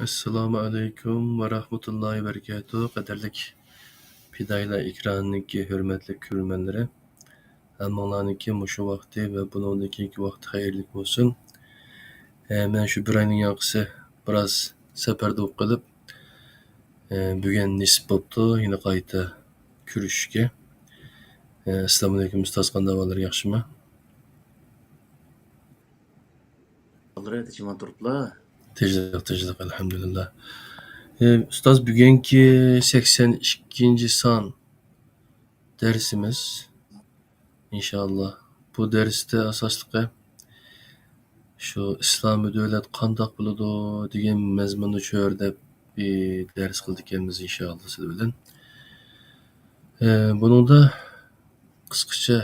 Assalomu alaykum va rahmatullohi va barakatuh. Qadarlik Pidaylar ekranidagi hurmatli ko'rmanlari, hammanglarniki mushu vaqti va buningdagi vaqti xayrli bo'lsin. Men shu bir oyning yoqisi biroz safarda bo'lib qolib, bugun nisb bo'pti yana qayta ko'rishishga. Assalomu alaykum ustoz, qanday ahvollari, yaxshimi? Tinchlik, alhamdulillah. Ustoz, bugungi 82-son dersimiz inshaalloh. Bu darsda asosliqi shu islomiy davlat qandoq bo'ladi degan mazmunni cho'rdab dars qildik ekanmiz inshaalloh siz bilan. Buningda qisqacha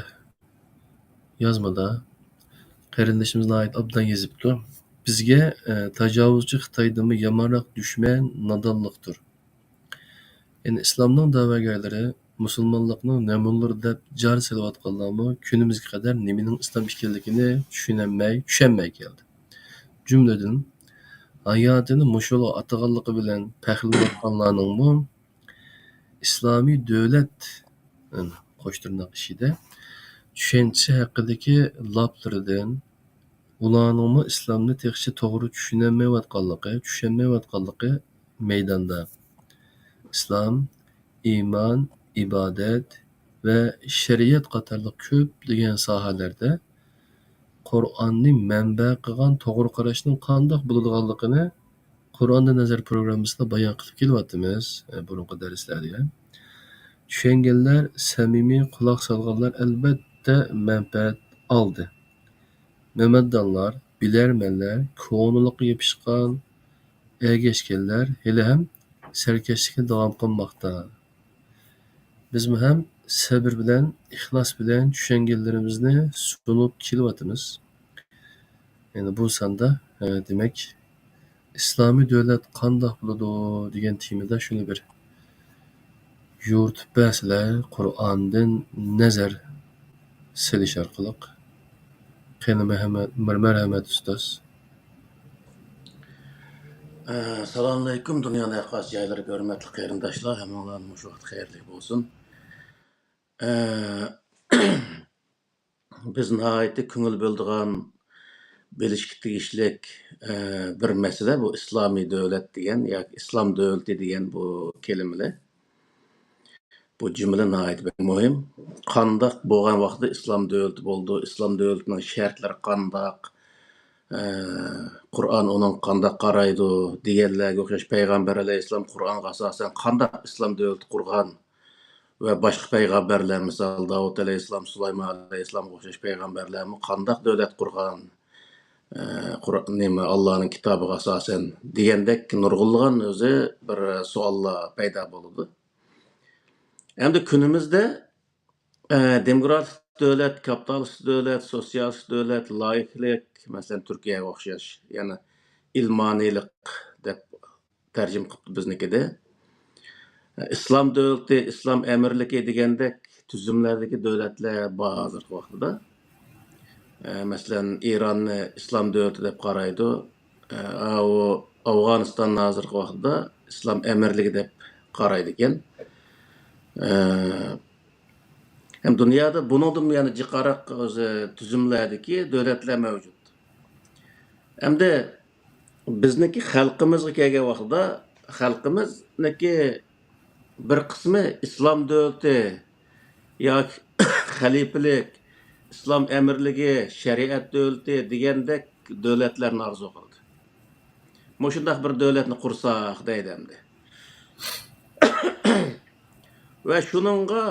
yozmada qarindashimiz nihoyat obdan yozibdi. Bizga tajovuzchi Xitoydimi yomonroq dushman nodonliqdir. Yani islomning da'vogarlari musulmonlikning namunalari deb jar solayotganlarmi kunimizga qadar nimaning islom ekanligini tushunmay keldi. Jumladan hayotini mushul ataganligi bilan faxrlanayotganlarningmi islomiy davlat qo'shtirnoq ishida tushuncha haqidagi laplaridan ularningmi islomni texnicha to'g'ri tushunmayotganligi maydonda. İslam, iman, ibadet ve şeriat qatorliq ko'plagan sohalarda Qur'onni manba qilgan to'g'ri qarashning qandoq bo'ladiganligini Qur'onda nazar programmasida bayon qilib kelyapmiz burungi darslarda. Tushunganlar, samimiy quloq solganlar albatta manfaat oldi. Mamadonlar, bilarmanlar, ko'ngliga yopishgan ergashganlar hali ham serkashlikni davom qilmoqda. Biz ham sabr bilan, ixlos bilan tushunganlarimizni sunib kelyapmiz. Yani bu sonda demak islomiy davlat qandoq bo'ladi degan temada shuni bir yo'ritib bersalar, Qur'ondan nazar silish orqali. Qani marhamat ustoz. Assalamu alaykum dunyoning har qaysi joylariga hurmatli qarindoshlar, hammalarning shu vaqt xayrli bo'lsin. Biz nihoyatda ko'ngil bo'ldigan bilishga tegishlik bir masala bu islomiy davlat degan yoki islom davlati degan bu kelimalar. Bu jumla nihoyatda muhim. Qandoq bo'lgan vaqtda islom davlati bo'ldi, islom davlatining shartlari qandoq, Qur'on onun qandoq qaraydi deganlarga o'xshash payg'ambar alayhissalom Qur'onga asosan qandoq islom davlati qurgan va boshqa payg'ambarlar misol Davud alayhissalom, Sulaymon alayhissalomga o'xshash payg'ambarlarni qandoq davlat qurgan, Allohning kitobiga asosan degandek nurg'ulg'an o'zi bir savollar paydo bo'ldi. Endi kunimizda demokratik davlat, kapitalist davlat, sotsialist davlat, laiklik, masalan Turkiyaga o'xshash, ya'ni ilmoniylik deb tarjim qilibdi biznikida. İslam davlati, islom amirligi degandek tuzumlardagi davlatlar bor hozirgi vaqtda. Masalan Ironni islom davlati deb qaraydi. U Afg'oniston hozirgi vaqtda islom amirligi deb qaraydi ekan. Hem dünyada bunun yani jiqaroq o'zi tuzumlardagi davlatlar mavjud. Hamda bizniki xalqimizga kelgan vaqtda xalqimizniki bir qismi islom davlati yoki xalifalik, islom amirligi, shariat davlati degandek davlatlarni orzu qildi. Shundoq bir davlatni qursak deydi endi. Va shuningga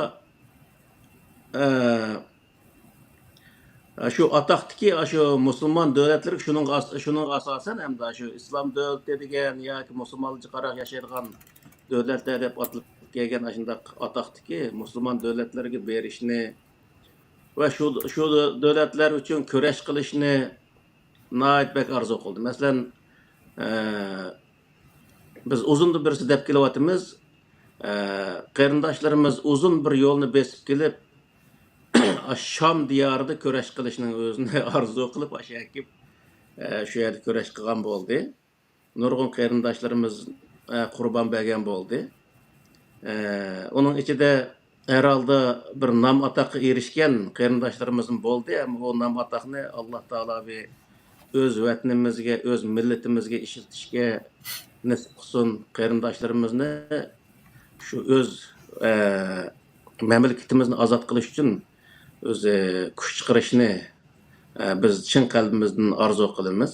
şu ataqdiki şu musulmon davlatlar şunun asosan hamda şu islom davlati degan yoki musulmoncha qaraq yashaydigan davlatlar deb atilib kelgan shundoq ataqdiki musulmon davlatlarga berishni va shu davlatlar uchun kurash qilishni nihoyat bek orzu qildi. Masalan, biz uzundan birisi deb kelyapmiz. Qarindoshlarimiz uzun bir yo'lni besib kelib Şam diyarida kurash qilishning o'zini orzu qilib, shu yerda kurash qilgan bo'ldi. nurg'un qarindoshlarimiz qurbon bergan bo'ldi. Onun içinde herhalde bir nam ataqı erişken qarindoshlarimiz bo'ldi. Ama o nam ataqını Allah Taala bir öz vatanimizga, öz milletimizga işiltishga nasib qilsin. Qarindoshlarimizni shu öz mamlakatimizni ozod qilish uchun o'zi kuch chiqarishni biz chin qalbimizdan orzu qilamiz.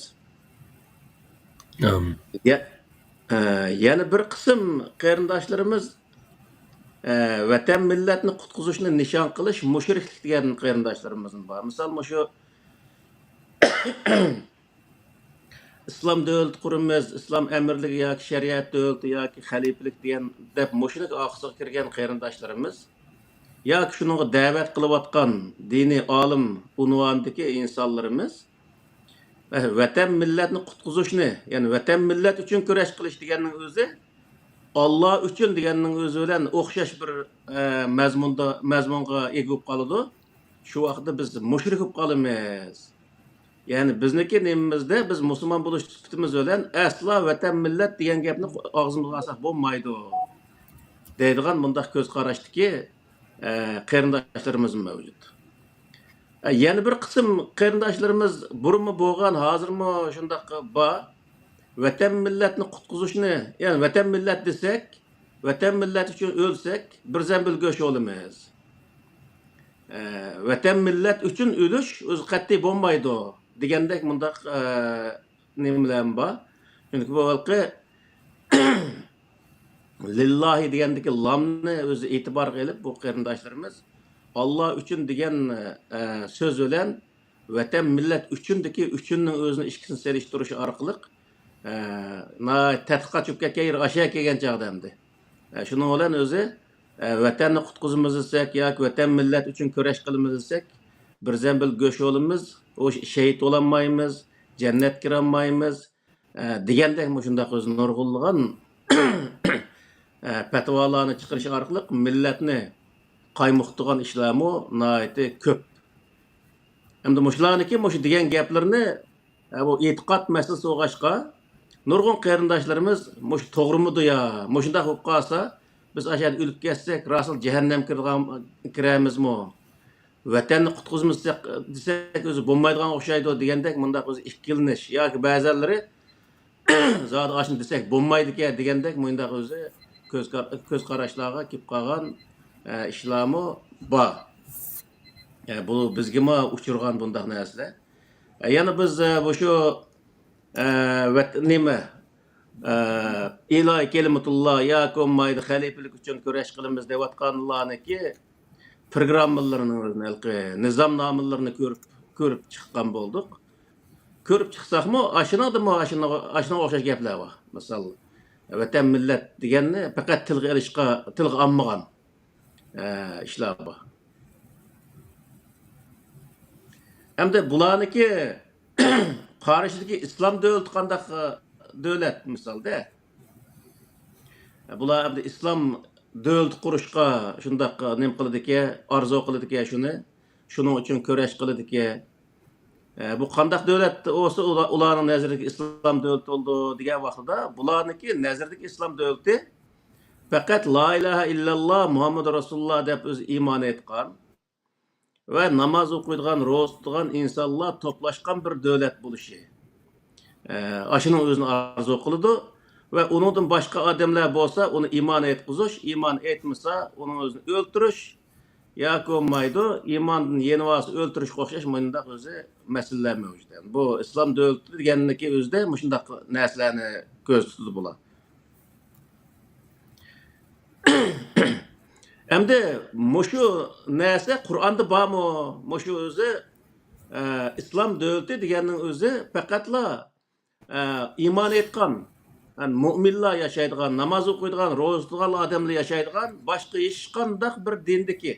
Amin. Yana bir qism qarindoshlarimiz vatan millatni qutqizishni nishon qilish mushriklik degan qarindoshlarimiz bor. Misol shu islom davlati quramiz, islom amirligi yoki shariat davlati yoki xalifalik degan deb mushrik oqsiga kirgan qarindoshlarimiz yoki shunga da'vat qilayotgan diniy olim unvonidagi insonlarimiz vatan millatni qutqizishni, ya'ni vatan millat uchun kurash qilish deganning o'zi Allah uchun deganning o'zi bilan o'xshash bir mazmunga ega bo'lib qoladi. Shu vaqtda biz mushrik bo'lib qolamiz. Yani bizniki nemimizde biz Müslüman buluş sifatimiz bilan asla vatan millat degan gapni og'zimizga olsak bo'lmaydi deydigan bundaq ko'z qarashdiki qarindoshlarimiz mavjud. Yana bir qism qarindoshlarimiz burunmi bo'lgan, hozirmi shundaq bor. Vatan millatni qutqizishni, ya'ni vatan millat desak, vatan millat uchun o'lsak, bir zambil go'sht olamiz. Vatan millat uchun o'lish o'zi qat'iy bo'lmaydi degandek bundaq nimalar bor. Chunki bu valqi lillahi degandagi lamni o'zi e'tibor qilib bu qarindoshlarimiz Allah uchun degan so'z bilan vatan millat uchundagi uchunning o'zini ishkisini selishtirish orqali tadqiqot chöp ketgan aşağı kelgan chog'damdi. Shuning bilan o'zi vatanni qutqizimiz desak yoki vatan millat uchun kurash qilamiz desak, bir zambil go'sht olamiz, o shahid bo'lolmaymiz, jannatga kirolmaymiz degandek shundaq o'zi nurg'unlagan fatvolarni chiqarish orqali millatni qaymoqtirgan ishlarmi nihoyatda ko'p. Endi mushlarniki shu degan gaplarni bu e'tiqod masalasi o'g'ashqa nurg'un qarindoshlarimiz shu to'g'rimidi yo, shunday bo'lib qolsa biz ashad o'lib ketsak, rasul jahannamga kiramizmi? Vatanni qutqizamiz desak o'zi bo'lmaydigan o'xshaydi degandek bundaq o'zi ikkilanish yoki ba'zanlari zodi ashni desak bo'lmaydi-ku degandek bundaq o'zi ko'z qarashlarga kelib qolgan ishlarmi bor. Bu bizga uchirgan bundaq narsalar. Yana biz bu shu nima ilahi kelimatulloh yoki olmaydi xalifalik uchun kurash qilamiz deyotganlarniki programmalarning nizomnomalarini ko'rib chiqqan bo'ldik. Ko'rib chiqsakmi, ashunadimi ashuna o'xshash gaplar bor. Misol vatan millat deganni faqat tilga olmagan ishlar bor. Hamda bularniki qarshidagi islom davlati qandaq davlat misolda. Bular hamda islom davlat qurishga shundaq nima qiladi-ki, orzu qiladi-ki shuning uchun kurash qiladi-ki. Bu qandaq davlat olsa ularning nazaridagi islom davlati bo'ldi degan vaqtda bularniki nazaridagi islom davlati faqat la ilaha illalloh Muhammad Rasululloh deb o'zi iymon etgan va namoz o'qiydigan, ro'za tutgan insonlar to'plashgan bir davlat bo'lishi. Ashuni o'zini orzu qiladi va uningdan boshqa odamlar bo'lsa, uni iymon etqizish, iymon etmasa, uni o'zini o'ldirish yoki olmaydi, iymondan yenivasi o'ldirish o'xshash bundaq o'zi masalalar mavjud. Bu islom davlati deganniki o'zida shundaq narsalarni ko'z tutadi bular. Endi shu narsa Qur'onda bormi? Shu o'zi islom davlati deganning o'zi faqatla iymon etgan, mu'minlar yashaydigan, namoz o'qiydigan, ro'za tutgan odamlar yashaydigan boshqa hech qanday bir dindagi,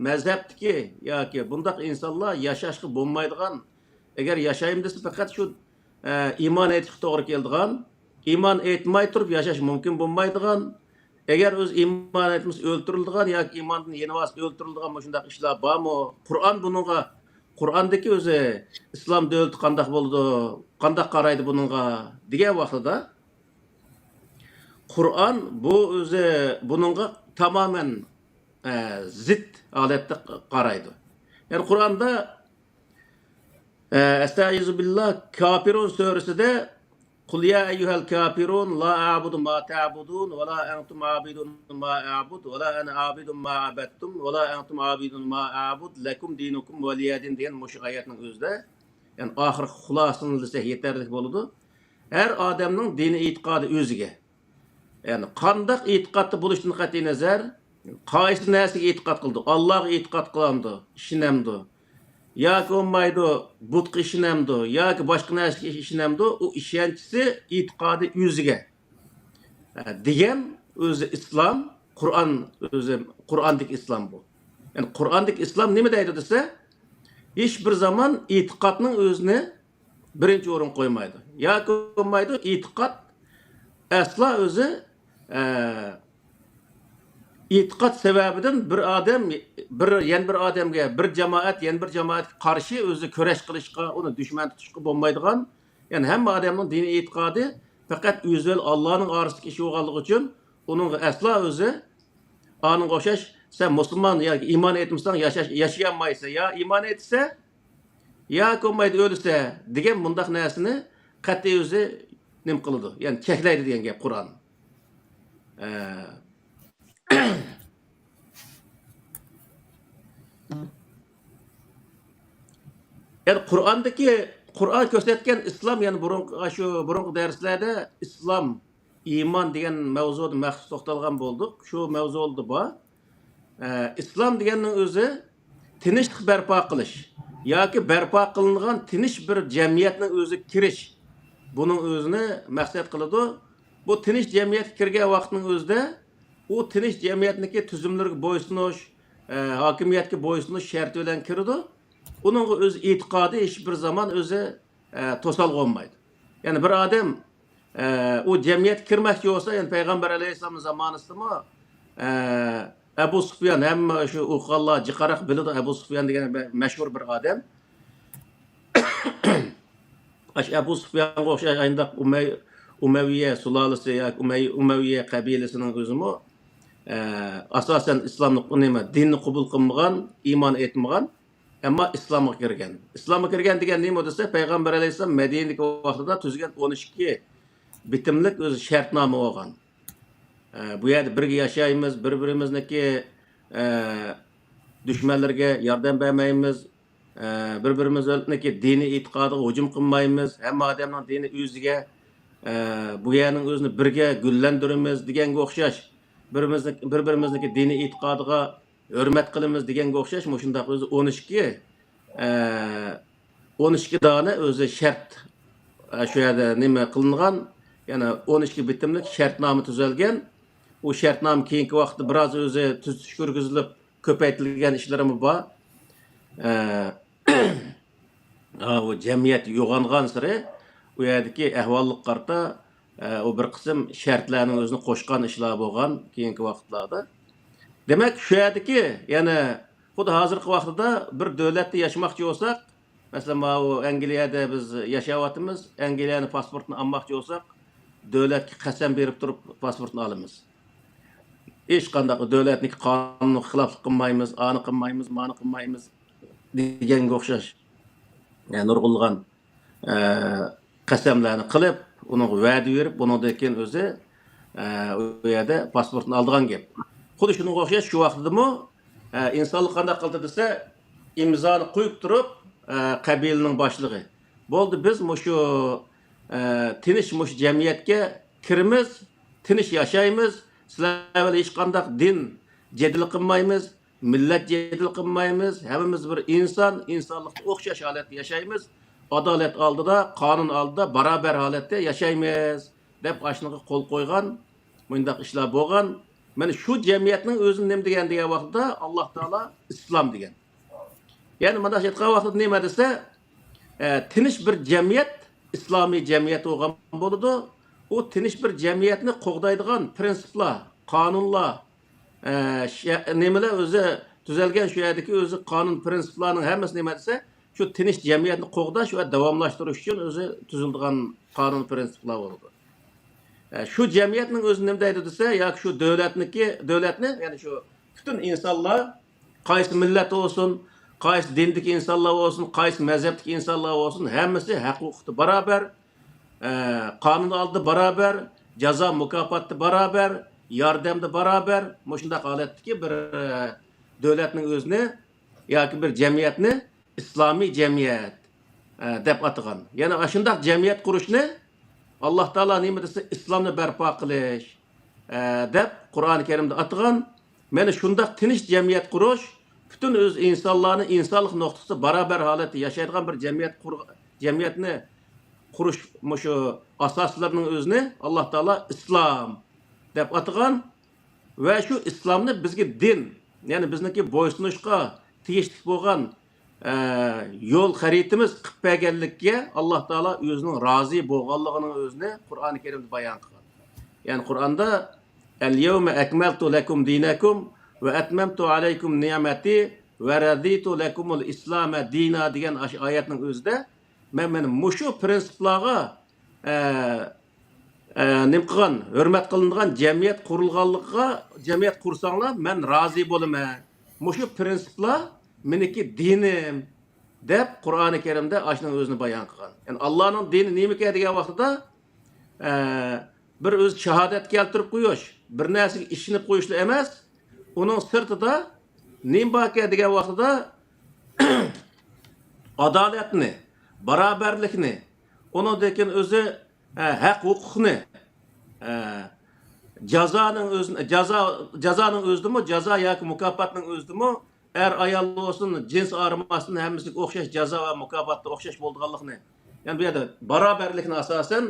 mazhabdagi yoki bundaq insonlar yashashga bo'lmaydigan, agar yashayim desa faqat shu iymon etishga to'g'ri keladigan, iymon etmay turib yashash mumkin bo'lmaydigan, agar o'z iymon etmasa o'ldiriladigan yoki iymondan yenivas o'ldiriladigan shundaq ishlar bormi? Qur'on buningga Qur'ondagi o'zi islom davlati qandoq bo'ldi, qandoq qaraydi buningga degan vaqtida Kur'an bu özü bununla tamamen zıt alette qaraydı. Yani Kur'an'da Estaizu billah Kafirun suresinde Kul ya eyyuhel kafirun la a'budu ma ta'budun ve la entum abidun ma a'bud ve la ana abidun ma abettum ve la entum abidun ma a'bud lekum dinukum veliyedin diyen muş ayetinin özde. Yani ahir hulasını desek yeterlik boludu. Her adamның dini itiqadı özüge. Yani qandaq itiqatı buluşdan qat'i nazar qaysı narsaga itiqat qildi? Allohga itiqat qilamdi, ishinamdi. Yoki bo'lmaydi, butqa ishinamdi, yoki boshqa narsaga ishinamdi, u ishonchisi itiqodi o'ziga. Degan o'zi islom, Qur'on o'zi Qur'ondik islom bu. Yani Qur'ondik islom nima deydi desa, hech bir zaman itiqodning o'zini birinchi o'rin qo'ymaydi. Yoki bo'lmaydi, itiqod asla o'zi itiqad sebebinden bir adam bir adamga bir jamoat qarshi o'zi kurash qilishga, uni dushman tutishga bo'lmaydigan, yani hamma odamning diniy e'tiqodi faqat o'zi Allohning orasiga ish bo'lganligi uchun uning asla o'zi aning o'xshash sen musulmon yoki iymon etmasang yashayolmaysan, ya iymon etsa ya ko'maydi o'lsa degan bundaq narsani qat'iy o'zi nim qiladi, yani cheklaydi degan gap Qur'on. Yani Kur'an gösterken İslam, yani burun derslerde İslam, iman degan mevzuda maxsus to'xtalgan bo'ldik. Shu mevzu oldu bu. İslam deganning o'zi tinchlik barpo qilish yoki barpo qilingan tinch bir jamiyatning o'zi kirish. Buning o'zini maqsad qiladi. Bu tinch jamiyatga kirgan vaqtning o'zida u tinch jamiyatniki tuzumlarga bo'ysunish, hokimiyatga bo'ysunish sharti bilan kiradi. Onun öz itiqadı hiçbir zaman özü to'salg'i olmaydi. Yani bir adam o cemiyet kirmekçi olsa, yani Peygamber Aleyhisselam'ın zamanısında mı Ebu Sufyan, hem şu uqallah ciqaraq biladi, Ebu Sufyan degan meşhur bir adam. Ebu Sufyan'a o'xshash ayndaq Umayye sulalası ya Umayye kabilesinin özümü asasen İslamlık nima dinni qabul qilmagan, iman etmagan, ama İslam'a kirgan. İslam'a kirgan degan nima desa, Peygamber Aleyhisselam Medine'deki vaqtida tuzgan 12 bitimlik o'zi shartnoma bo'lgan. Bu yerda birga yashaymiz, bir-birimizniki dushmanlarga yordam bermaymiz, bir-birimizniki diniy e'tiqodiga hujum qilmaymiz, hamma odamning dini o'ziga, bu yerning o'zini birga gullantiramiz deganga o'xshash, bir-birimizniki diniy e'tiqodiga hurmat qilamiz deganga o'xshash, shundaq o'zi 12 dona o'zi shart shu yerda nima qilingan, yani 12 bitimlik shartnoma tuzilgan. O shartnoma keyingi vaqtda biroz o'zi tuzish ko'rgizilib ko'paytirilgan ishlarimiz bor. O jamiyat yo'g'ongan sari u yerdagi ahvollik qarta o bir qism shartlarning o'zini qo'shgan ishlar bo'lgan keyingi vaqtlarda. Demek şu yerdeki, yani xuddi hozirgi vaqtida bir davlatda yashamoqchi bo'lsak, masalan bu Angliyada biz yashayapmiz, Angliyaning pasportini olmoqchi bo'lsak, davlatga qasam berib turib pasportni olamiz. Hech qanday davlatning qonuniga xiloflik qilmaymiz, ani qilmaymiz, mani qilmaymiz deganga o'xshash. Yani nurg'ulgan qasamlarni qilib, uni va'da berib, bundan keyin o'zi u yerda pasportni oldigan gap. Xuddi shunga o'xshash shu vaqtdami insonlik qanday qildi desa, imzoni qo'yib turib, qabilaning boshlig'i. Bo'ldi, biz shu tinch jamiyatga kiramiz, tinch yashaymiz, sizlar bilan hech qanday din jadal qilmaymiz, millat jadal qilmaymiz, hammamiz bir insonlikka o'xshash holatda yashaymiz, adolat oldida, qonun oldida barobar holatda yashaymiz deb ashnaqa qo'l qo'ygan, bundaq ishlar bo'lgan. Mana shu jamiyatning o'zini nima degan vaqtda Alloh taolo islom degan. Yani mana shu aytgan vaqtda nima desa, tinch bir jamiyat islomiy jamiyat bo'lgan bo'ladi. O tinch bir jamiyatni qo'g'daydigan prinsiplar, qonunlar, nimalar o'zi tuzilgan shu yerdagi o'zi qonun prinsiplarning hammasi nima desa, shu tinch jamiyatni qo'g'dash va davomlashtirish uchun o'zi tuzilgan qonun prinsiplar bo'ladi. Şu cemiyetning o'zi nima deydi desa, yoki shu davlatni, ya'ni shu butun insonlar, qaysi millat bo'lsin, qaysi dindagi insonlar bo'lsin, qaysi mazhabdagi insonlar bo'lsin, hammasi haq-huquqda barobar, qonun oldida barobar, jazo mukofotda barobar, yordamda barobar, shunday holatdagi bir davlatning o'zini yoki bir jamiyatni islomiy jamiyat deb atagan. Ya'ni shunday jamiyat qurishni Allah Teala nima desa islomni barpo qilish deb Qur'oni Karimda atagan. Mana shunday tinch jamiyat qurish, butun o'z insonlarni insonlik nuqtasida barobar holatda yashaydigan bir jamiyatni qurish shu asoslarining o'zini Alloh taolo islom deb atagan va shu islomni bizga din, ya'ni bizniki bo'ysunishga tegishli bo'lgan yo'l xaritimiz qilib berganlikka Alloh taolo o'zining rozi bo'lganligining o'zini Qur'oni Karimda bayon qilgan. Ya'ni Qur'onda "El-yevme ekmeltu lekum dinakum ve etmemtu aleykum ni'meti ve raditu lekumul islame dina" degan oyatning o'zida men mushu prinsiplarga nim qilgan, hurmat qilinadigan jamiyat qurilganligiga, jamiyat qursanglar men rozi bo'laman. Mushu prinsiplar meniki dinim deb Qur'oni Karimda ashning o'zini bayon qilgan. Ya'ni Allohning dini nima ekan degan vaqtida bir o'z shahodat keltirib qo'yish, bir narsaga ishinib qo'yishlar emas, uning sirtida nima bor ekan degan vaqtida adolatni, barobarlikni, uningdan o'zi haq huquqni, jazoning o'zidimi, jazo yoki mukofotning o'zidimi, ayol bo'lsin, jins arimasdan hammasiga o'xshash jazo va mukofotga o'xshash bo'lganligini. Ya'ni bu yerda barobarlikni asosan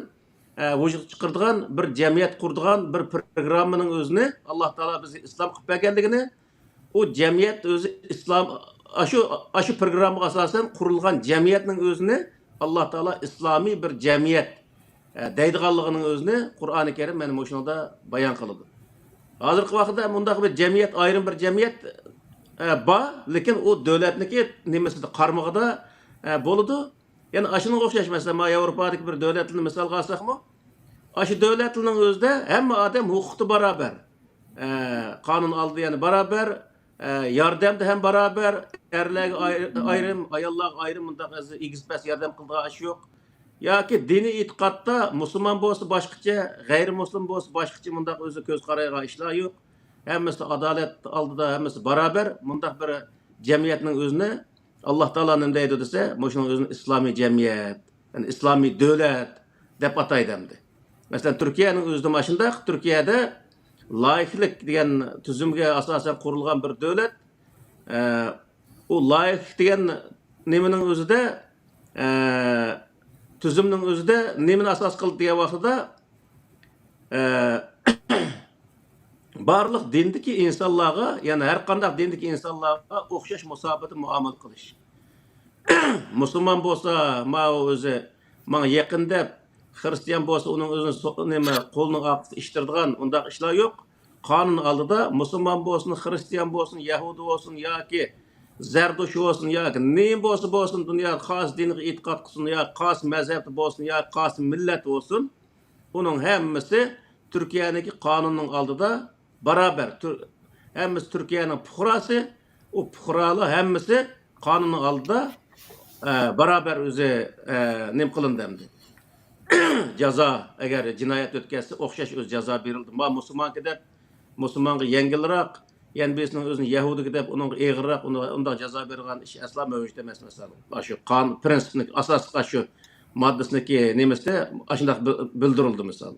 vujudga chiqaradigan bir jamiyat quradigan bir programmaning o'zini Alloh taolo bizga islom qilib berganligini, u jamiyat o'zi islom shu programmaga asosan qurilgan jamiyatning o'zini Alloh taolo islomiy bir jamiyat deydiganligining o'zini Qur'oni Karim mana shunda bayon qiladi. Hozirgi vaqtda bundaq bir jamiyat, ayrim bir jamiyat bor, lekin u davlatniki nimasida qarmog'ida bo'ladi. Ya'ni ashunga o'xshash masalan Yevropadagi bir davlatni misolga olsakmi, shu davlatning o'zida hamma odam huquqda barobar. Qonun oldida ya'ni barobar, yordamda ham barobar, erlarga ayrim, ayollarga ayrim bundaq egizpas yordam qiladigan ish yo'q. Yoki diniy e'tiqodda musulmon bo'lsa boshqacha, g'ayrimuslim bo'lsa boshqacha bundaq o'zi ko'z qaraydigan ishlar yo'q. Hammasi adolat oldida, hammasi barobar. Bundaq bir jamiyatning o'zini Alloh taolo nima deydi desa, shuning o'zini islomiy jamiyat, ya'ni islomiy davlat deb ataydi endi. Masalan, Turkiyaning o'zida mana shundaq, Turkiyada loyiqlik degan tuzumga asosan qurilgan bir davlat. U loyiq degan nimaning o'zida tuzumning o'zida nimani asos qilib degan vaqtida barliq dindagi insonlarga, ya'ni har qanday dindagi insonlarga o'xshash musobaqada muomala qilish. Musulmon bo'lsa, o'zi menga yaqin deb, xristian bo'lsa uning o'zini nima qo'lning oqida ishtiradigan undaq ishlar yo'q. Qonun oldida musulmon bo'lsin, xristian bo'lsin, yahudi bo'lsin yoki zardush bo'lsin yoki nima bo'lsin dunyo xos diniga e'tiqod qilsin yoki xos mazhabda bo'lsin yoki xos millat bo'lsin, uning hammasi Turkiyaniki qonunning oldida barobar. Hammasi Turkiyaning fuqarosi, u fuqarolar hammasi qonunning oldida barobar o'zi nim qilindi endi. Jazo agar jinoyat o'tkazsa o'xshash o'z jazo berildi. Musulmonga deb musulmonga yengilroq, ya'ni bizning o'zini yahudiga deb uning eg'irroq unda jazo bergan ish aslo mavjud emas masalan. Shu qonun prinsipini asosiy shu moddasiniki nimasida shunday bildirildi misol.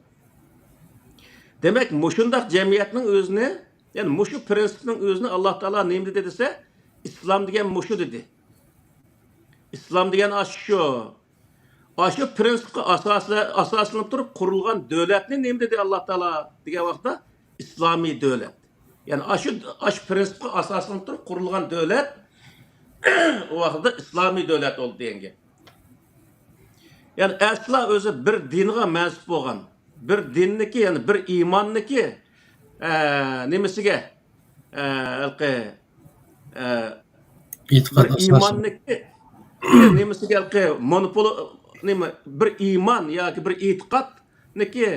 Demek mushundaq jamiyatning o'zini, ya'ni mushu prinsipning o'zini Alloh taolo nima dedi desa, islom degan mushu dedi. Islom degan shu. Shu prinsipga asoslanib turib qurilgan davlatni nima dedi Alloh taolo degan vaqtda islomiy davlat. Ya'ni shu prinsipga asoslanib turib qurilgan davlat o vaqtda islomiy davlat bo'ldi degan. Ya'ni asla o'zi bir dinga mansub bo'lgan, bir dinniki, ya'ni bir iymonniki nimasiga e'tiqod asosi. Iymonniki nimasiga monopol nima bir iymon yoki bir e'tiqodniki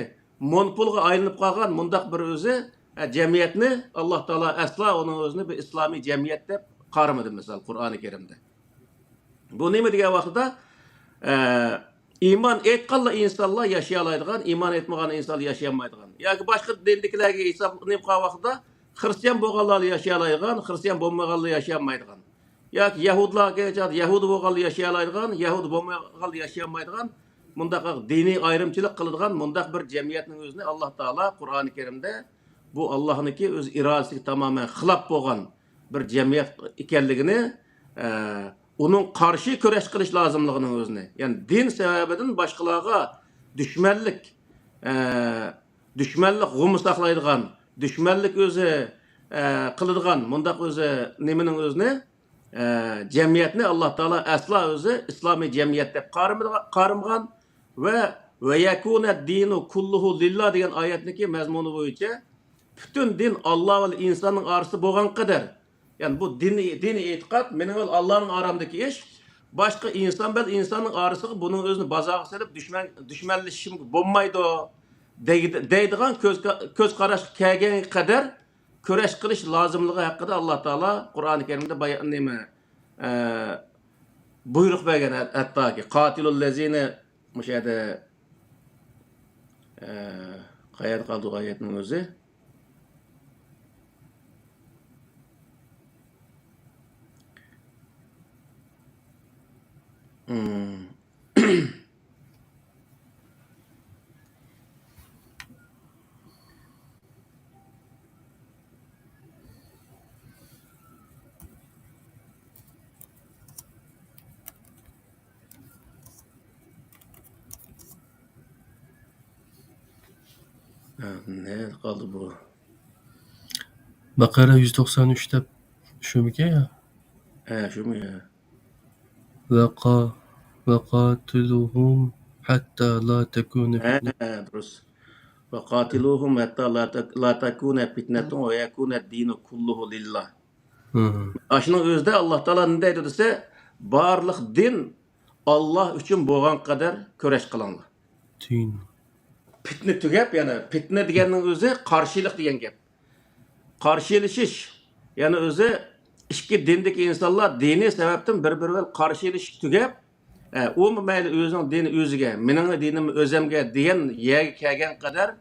monopolga aylanib qolgan mundaq bir o'zi jamiyatni Alloh taolo aslo uning o'zini bir islomiy jamiyat deb qaramadi misol Qur'oni Karimda. Bu nima degan vaqtda iymon etganlar insonlar yashay oladigan, iymon etmagan insonlar yashay olmaydigan. Yoki boshqa dinliklarga hisoblanib qolgan vaqtda xristian bo'lganlar yashay oladigan, xristian bo'lmaganlar yashay olmaydigan. Yoki yahudlarga yahudi bo'lganlar yashay oladigan, yahudi bo'lmaganlar yashay olmaydigan. Mundaq diniy ayrımçılık qiladigan mundaq bir jamiyatning o'zini Alloh taolo Qur'oni Karimda bu Allohniki o'z irodasiga tamoman xilof bo'lgan bir jamiyat ekanligini, uning qarshi kurash qilish lozimligining o'zini, ya'ni din sababidan boshqalarga dushmanlik g'um saqlaydigan, dushmanlik o'zi qiladigan mundaq o'zi nimaning o'zini jamiyatni Alloh taolo aslo o'zi islomiy jamiyat deb qaramagan ve yakuna dinu kulluhu lillah degan oyatniki mazmuni bo'yicha bütün din Allah ve insanın arası bo'lgan qadar, yani bu dini e'tiqod mening va Allohning oramdagi ish, boshqa inson bilan insonning orasiga buning o'zini bazoqqa solib dushmanlashishim bo'lmaydi deydigan ko'z qarash kelgan qadar kurash qilish lozimligi haqida Alloh taolo Qur'oni Karimda buyruq bergan, hattoki qatilul lazina müşahede qayerda qoldi oyatning o'zi? Ne kaldı bu? Bakara 193'te şu bir ya. Şu mu ya? وقاتلوهم حتى لا تكون فتنة. Terus. وقاتلوهم حتى لا تكون فتنة ويكون الدين كله لله. Aşının özde Allah Teala ne deydi dese, barlık din Allah üçün boğan kadar köreş kılanlar. Din. Fitne tügep, yani fitne degenin özü karşılık degen gep. Karşılaşış, yani özü iki dindeki insanlar dini sebepten birbiriyle karşılaşış tügep, o mu mayli özünün dini özüge, mening dinim özemge diyen yege kelgen kadar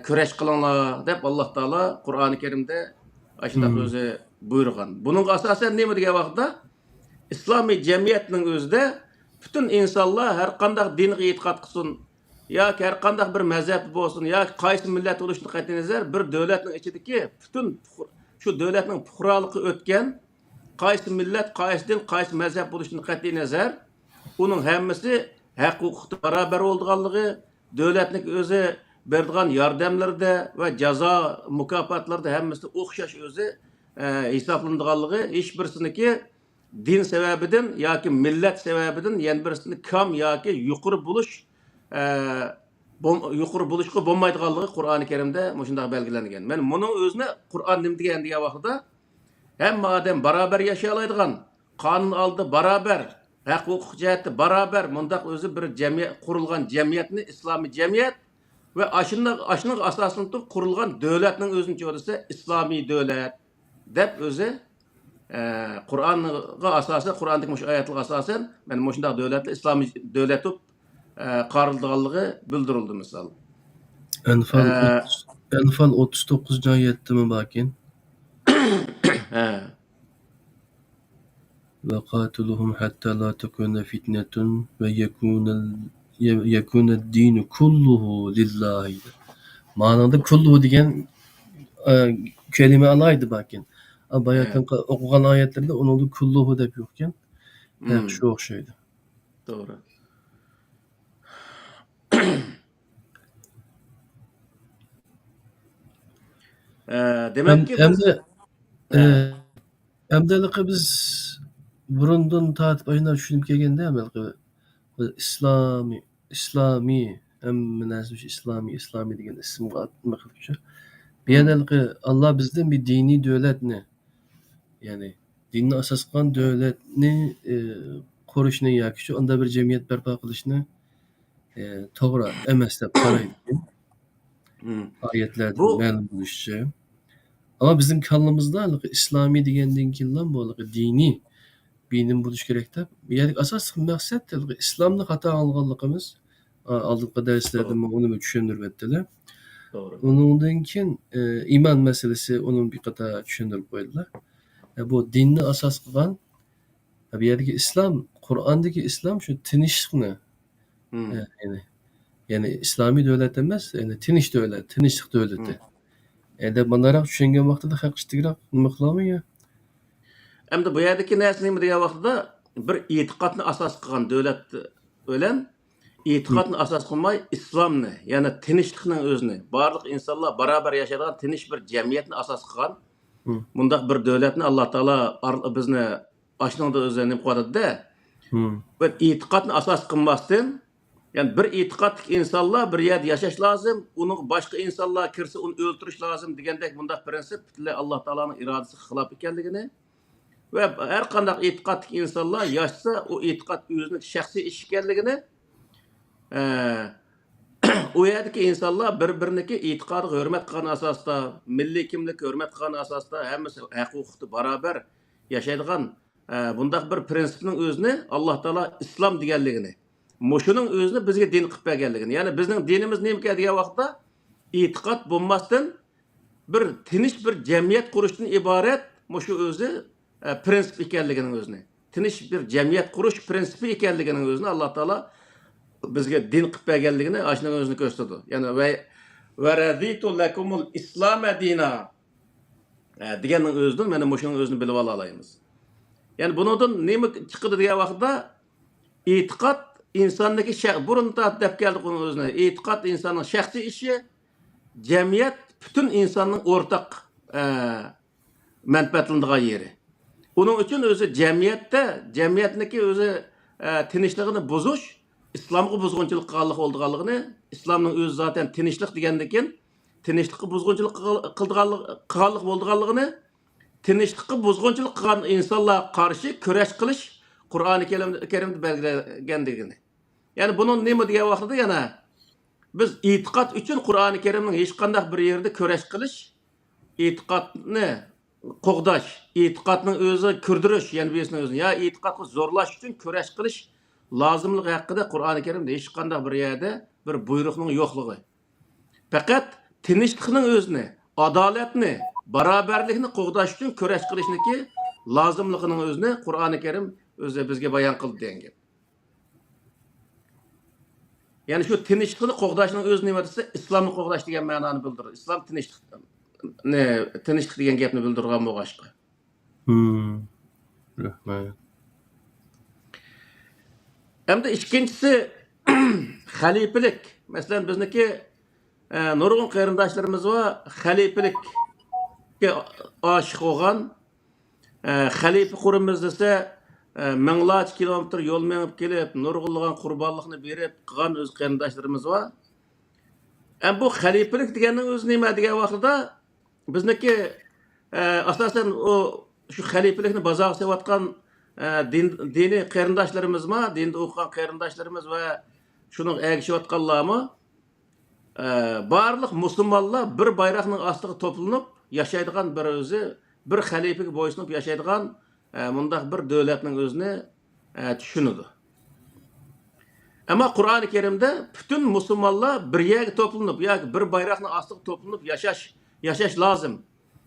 köreş kılanlar dep Allah Teala Kur'an-ı Kerim'de aşındak özü buyurgan. Bunun asasen ne mi degen vaqtda? İslami cemiyetinin özde bütün insanlar her kandak dinge itiqad qilsin, ya her kandak bir mezhep olsun, ya qaysi millet oluşunu qat'inazar bir devletning ichidagi bütün şu devletning fuqarolig'i o'tgan qaysi millet, qaysi din, qaysi mezhep oluşunu qat'inazar onun hammasi haq huquqda barabar bo'lganligi, devletning o'zi berdigan yordamlarda va jazo mukofotlarda hammasi o'xshash o'zi hisoblanadiganligi, hech birsiniki din sebebinden yoki millet sebebinden yan birisini kam yoki yuqori buluşqa bo'lmaydiganligi Qur'oni Karimda mushunday belgilangan. Men buning o'zini Qur'on nima degan vaqtida hamma odam barobar yashay oladigan, qonun oldi barobar, haq huquq jihati barobar mundaq o'zi bir jamiyat qurilgan jamiyatni islomiy jamiyat ve aşının asasını tutup qurilgan devletning o'zini cho'risa islomiy devlet deb o'zi Qur'onga asosan, Qur'ondagi mush oyatlarga asosan men mushunday devletni islomiy devlet deb qaraldiganligi bildirildi misol. Enfal 39. ayette mi bakin? وقاتلهم حتى لا تكون فتنة ويكون الدين كله لله. Manada kulluhu degen kelime alaydı bakin. Bayakın okugan ayetlerde onun kulluhu dep yokken. Şu okşaydı. Doğru. Demek ki Emdelik'i biz burundan tatip ayına düşünüp kelgende emelki İslami münasib İslami degen isim atmak için. Bir edelki Allah bizden bir dini devletni, yani dinni asas kılan devletni koruşunu yoki şu onda bir cemiyet berpa qilishni to'g'ri emas deb qaraydi. Ayetlerden Bu ma'lum bo'lishicha. Ama bizim kallamızda İslami degenden keyin ham bu diniy bilim bo'lishi kerak deb. Yani asosiy maqsad islomni xato olganligimiz. Oldingi darslarda doğru, men uni tushuntirib o'tdilar. doğru. Undan keyin iymon masalasi uni bir qator tushuntirib qo'ydilar. Bu dinni asos qilgan bu yerdagi islom, Qur'ondagi islom shu tinchlikni, Hmm, ya'ni ya'ni islomiy davlat emas, ya'ni tinch davlat, tinchlik davlati. hmm. Endi bundaroq tushungan vaqtida haqiqatliroq nima qilamiz ya? Hem de bu yerdeki näse nime diýen wagtda bir itiqadny asas kılgan döwlet ölen itiqadny asas kılmay islamny, ýani tinçlikniň özüni, barlyk insanlar barabar ýaşaýan tinç bir jemgyýetni asas kılgan Hı, mundaq bir döwletni Allah Taala bizni aşnыңda özüne nime koydy-da. hı, Bir itiqadny asas kılmasdan, ýani bir itiqadlyk insanlar bir ýerde ýaşaş lazım, unuň başga insanlar kirse onu öldürüş lazım degендek mundaq prinsip Allah Taalanyň iradesi hilap ekenligini ve her kandak itiqadlyk insanlar yaşsa o itiqad özünün şahsi iş ekenligini o yerdeki insanlar bir-biriniki itiqadı hürmet kılgan asasda, milli kimlik hürmet kılgan asasda hemmesi hak hukukta beraber yaşaydigan bundaq bir prinsipinin özünü Allah Taala İslam degenligini, muşunun özünü bizge din qıp bergenligini. Yani bizning dinimiz neymi diye vaqtda itiqad bolmasdan bir tinç bir cemiyet kuruşdan ibaret muşu özü prinsip ekenliginin özüne. Tinç bir cemiyet kuruş prinsipi ekenliginin özüne Allah Taala bizge din qıp bergenligini aşının özünü gösterdi. Yani ve raditu lekumul islam dina degenin özünden meni muşunun özünü bilip alayımız. Yani bundan nemi çıkıdı diye vaqtda itiqad insandaki burun da dep geldik onun özüne. İtiqad insanın şahsi işi, cemiyet bütün insanın ortak menfaatlandığı yeri. Onun için özü cemiyetniki özü tinçliğini bozuş, İslamga buzgunçylyk kılganlyk boldyganlygyny, İslamnyň özü zaten tinçlik degendikin, tinçlikka buzgunçylyk kılganlyk boldyganlygyny, tinçlikka buzgunçylyk kılgan insanlar karşı köreş kılış Kur'an-ı Kerimde belgilengendigini. Yani bunun nime diye wagtda yana biz itiqad üçün Kur'an-ı Kerim'in hiç kandak bir yerde köreş kılış, itiqadny kogdaş, itiqadnyň özü kürdürüş, yani birisinin özü. Ya itiqadny zorlaş üçün köreş kılış lazımlygy hakkında Kur'an-ı Kerim'de hiç kandak bir yerde bir buyruknyň ýoklugy. Fakat tinçlikniň özüni, adaletni, baraberlikni kogdaş üçün köreş kılışniki lazımlygynyň özüni Kur'an-ı Kerim özü bizge bayan kıldy diýen gep. Yani şu tinçlikni kogdaşnyň özü nime dese İslamny kogdaş diýen manany bildirir. İslam tinçlik diýen gepni bildirgen bogaşka. Rahmat. Hem de ikincisi halifelik. Mesela bizniki nurgun kıyırdaşlarımız var. Halifelik'e aşık olan halife kurumuz dese minlaç kilometr yol menip gelip nurgulluğun kurbanlıqını berip kıgan öz kıyırdaşlarımız var. Hem bu halifelik degenin öz nime degen vaqtda bizniki asasen o şu halifelikni bazağı sevatkan dini kıyırdaşlarımız mı, dinde okuyan kıyırdaşlarımız ve şunun ägişiwatkanlar mı? Barlyk musulmanlar bir bayraqnyň astyga toplanıp yaşaydigan bir özü, bir halifege boýsunup yaşaydigan mundaq bir döwletniň özüni düşünüdi. Ama Kur'an-ı Kerim'de bütün musulmanlar bir ýerge toplanıp, ýa bir bayraqnyň astyga toplanıp yaşaş lazım.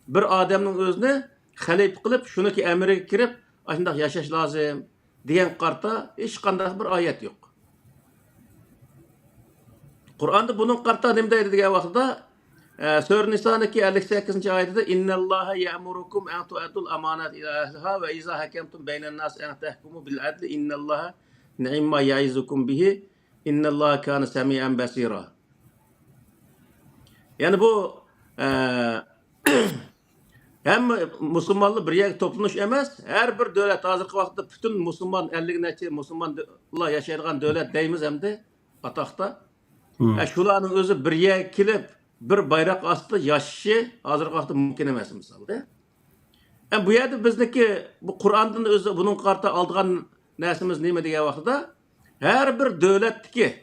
Bir adamnyň özüni halife kılıp, şunuki emrige kirip, aşındaq yaşaş lazım diyen qarta hiç qanday bir ayet yok. Kur'an'da bunun qarta nime diýdi diýen wagtda Sure Nisa'niki 58-nji aýatda innallaha ya'murukum an tu'addul amanat ila ahliha ve iza hakemtum beynen nas an tahkumu bil adli innallaha ni'ma ya'izukum bihi innallaha kana semi'an basira. Yani bu hem musulmanlar bir yer toplanış emas, her bir döwlet hazırkı wagtda bütün musulman 50 neçe musulmanlar yaşaýan döwlet deýmiz hemde atakta. Şulanyň özü bir yer kilip bir bayrak asty ýaşaşy hazırkı wagtda mümkin emas misalda. Bu ýerde bizniki bu Kur'andan özü bunun qarta aldygan näsimiz nime diýen wagtda her bir döwletdiki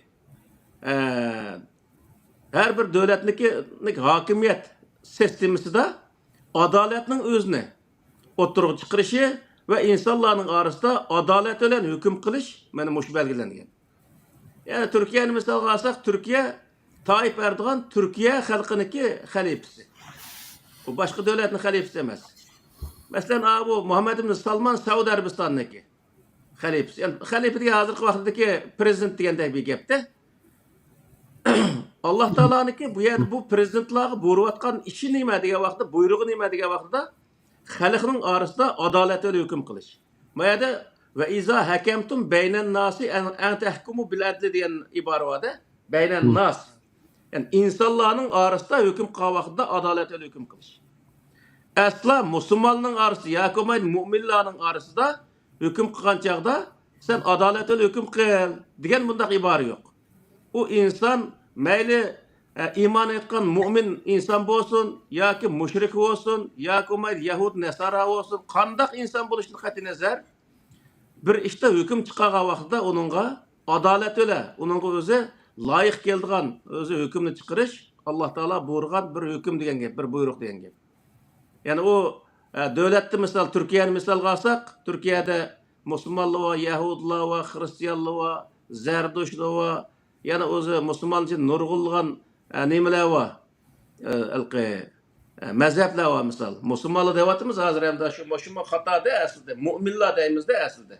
Her bir devletniki hakimiyet sistemisinde adaletinin özüne oturup çıkırışı ve insanların arasında adalet olan hüküm kılış benim hoş belgelenген. Yani Türkiye'nin misal alsak Türkiye Tayyip Erdoğan Türkiye halkınınki halifesi. O başka devletin halifesi emez. Mesela bu Muhammed bin Salman Saudi Arabistan'daki halifesi. Yani halife diye hazırki vaktdaki prezident degende bir gapte. Allah Teala'nınki bu yerde bu prezidentlarga buyuruyotgan işi nima degan vaqtda, buyruğu nima degan vaqtda xalqning arasida adolatli hukm qilish. Bu yerda ve iza hakamtum beynen nasi en tahkumu bil adli degan ibora borda. Beynen nas. Yani insanların arasida hukm qilgan vaqtda adolatli hukm qilish. Asla Müslümanların arası, yakumayt müminlerin arasında hüküm kılgan çağda sen adaletli hüküm kıl degan bundaq ibara yok. O insan meyli iman etken mümin insan olsun, ya ki müşrik olsun, ya ki Yahud Nesara olsun, kandak insan buluşunu katı nazar bir işte hüküm çıkağa vaxtda onunla adalet öyle, onunla özü layık geldiğin özü hükümünü çıkarış Allah Teala buyurgan bir hüküm degan gap, bir buyruk degan gap. Yani o devlette mesela Türkiye'nin misal alsak, Türkiye'de Müslümanlığı var, Yahudluğu var, Hristiyanlığı var, Zerdüştlüğü var. Yani o Müslüman için nurgulgan nimeler var. Mezhepler var misal. Müslümanlığı devatımız hazır hem de şu Müslüman hata de aslında. Müminler deyimiz de aslında.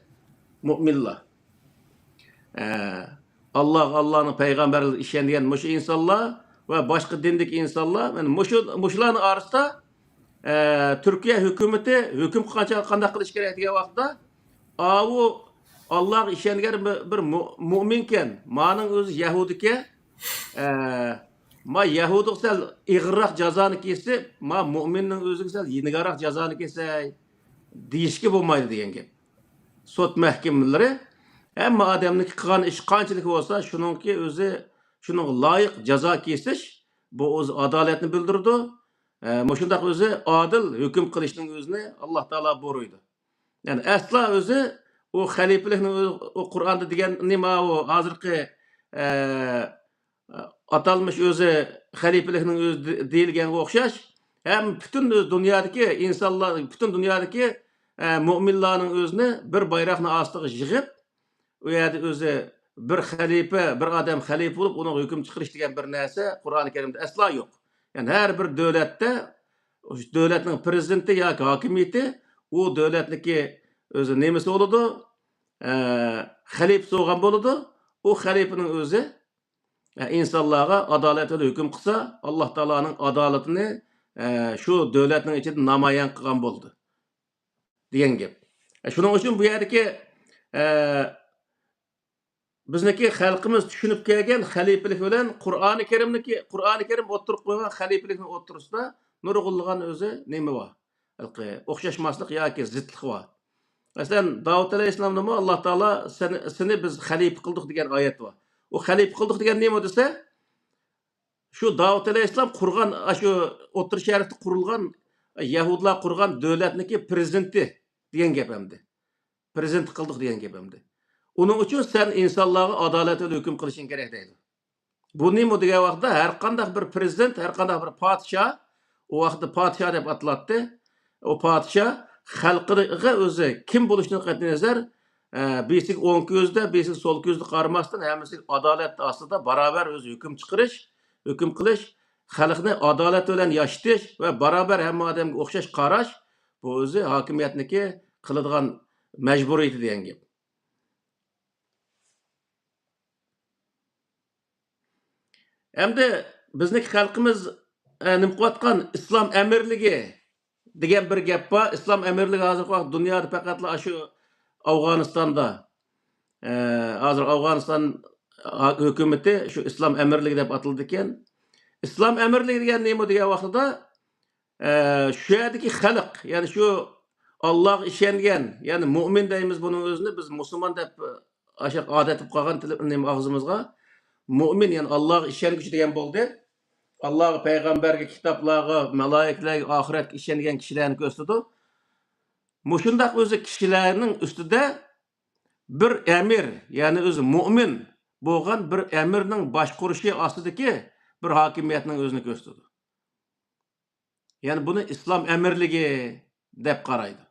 Müminler. Allah'ın peygamberliği işleyen muşu insanlar ve başka dindik insanlar. Yani muşuların arasında Türkiye hükümeti hüküm qanday qilish kerak degan vaqtda o Allah işengen bir müminken maning o'zi Yahudike ma Yahudi sal ig'roq jazoni kesse ma müminning o'ziga sal yengilroq jazoni kesse deyishga bo'lmaydi degan gap. Sud mahkamalari hamma odamniki qilgan ish qanchalik bo'lsa shuningki o'zi shuning loyiq jazo kesish bu o'zi adolatni bildirdi. Şundaq özü adil hüküm kılışının özünü Allah Teala buyuruydu. Yani asla özü o halifelikni o Kur'an'da diyen nima o hazırki atalmış özü halifeliknin özü deyilgen okşaş hem bütün dünyadaki insanlar, bütün dünyadaki müminlerin özünü bir bayrağın astığı yığıp o yerde özü bir halife, bir adam halife olup ona hüküm çıkarış diyen bir neyse Kur'an-ı Kerim'de asla yok. Yani her bir devlette devletin prezidenti ya hakimiyeti o devletniki özü nemesi oludu, halifesi olgan boludu. O halifenin özü insanlara adaletli hüküm kılsa Allah Teala'nın adaletini şu devletin içinde namayan kılgan boldu. Diyen gap. Şunun için bu yerdeki bizniki xalqimiz tushunib kelgan xalifelik bilan Qur'oni Kerim o'tirib qo'ygan xalifelikning o'rtasida nurg'unlagan o'zi nima bor? O'xshashmaslik yoki zidlik bor. Masalan, Davud alayhissalomda Alloh taolo seni biz xalifa qildik degan oyat bor. O xalifa qildik degan nima desa, shu Davud alayhissalom qurgan, shu o'tir sharifda qurilgan Yahudlar qurgan davlatniki prezidenti degan gap hamdi. Prezident qildik degan gap hamdi. Onun için sen insanlara adaletli hüküm kılışın gerek değil. Bu neymi degan vaqtda her qanday bir prezident, her qanday bir padişah, o vaqtda padişah deb atlatdı. O padişah xalqiga o'zi kim bo'lishini qat'iy nazar, besik o'ng ko'zda, besik so'l ko'zda qaramasdan hammasi adolat ostida barobar o'zi hukm chiqarish, hukm qilish, xalqni adolat bilan yashatish va barobar hamma odamga o'xshash qarash bu o'zi hokimiyatniki qiladigan majburiyati degan gap. Hem de bizdeki halkımız nimqiyotgan İslam emirligi degan bir gap bor. İslam emirligi hozir vaqt dunyoda faqatla shu Afg'onistonda hozir Afg'oniston hukumati shu İslam emirligi deb atildi ekan. İslam emirligi degan nima degan vaqtida shu yerdagi xalq, ya'ni shu Alloh ishongan, ya'ni mu'min deymiz buning o'zini biz musulmon deb o'sha odat qilib qolgan nima og'zimizga Mümin yani Allah'a işengücü degan bo'ldi. Alloh payg'ambarga, kitoblarga, malaikalarga, oxiratga ishongan kishilarni ko'rsatdi. Mushundaq o'zi kishilarning ustida bir emir, ya'ni o'zi mu'min bo'lgan bir emirning boshqurishi ostidagi bir hakimiyetinin özünü gösterdi. Yani bunu İslam emirligi dep qaraydı.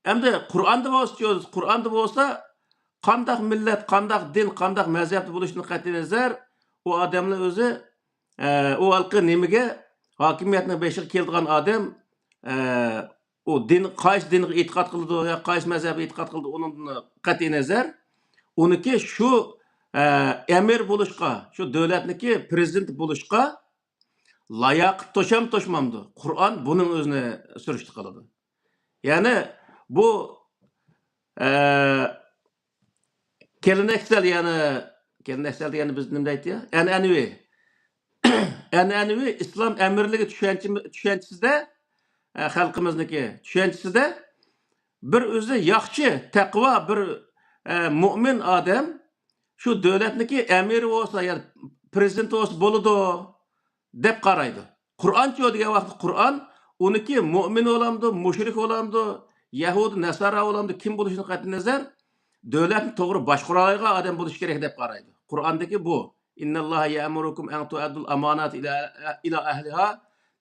Endi Qur'onda bolsa diyoruz, Qur'onda bolsa qandaq millet, qandaq din, qandaq mazhabda bo'lishini qat'iy nazar o adamlar o'zi o halqi nimaga hokimiyatni beshiga keltirgan odam o din qaysi dinga e'tiqod qildi yo qaysi mazhabga e'tiqod qildi undan qat'iy nazar uniki shu amir bo'lishga, shu davlatniki prezident bo'lishga layoq to'sham to'shmamdi. Qur'on buning o'zini surishti qiladi. Ya'ni bu geleneksel degani biz nima deydi ya? An'anaviy islom amirligi tushanchisida xalqimizniki tushanchisida bir o'zi yaxshi, taqvo bir mo'min odam shu davlatniki amiri bo'lsa, ya'ni prezident bo'lsa bo'ladi deb qaraydi. Qur'onchi degan vaqtda Qur'on uniki mo'min bo'lamdi, mushrik bo'lamdi, Yahudi, Nasara bo'lamdi, kim bo'lishini qat'iy nazar davlatni to'g'ri boshqara oladigan odam bo'lish kerak deb qaraydi. Qur'ondagi bu innalloha ya'murukum an tu'addul amonat ila ahliha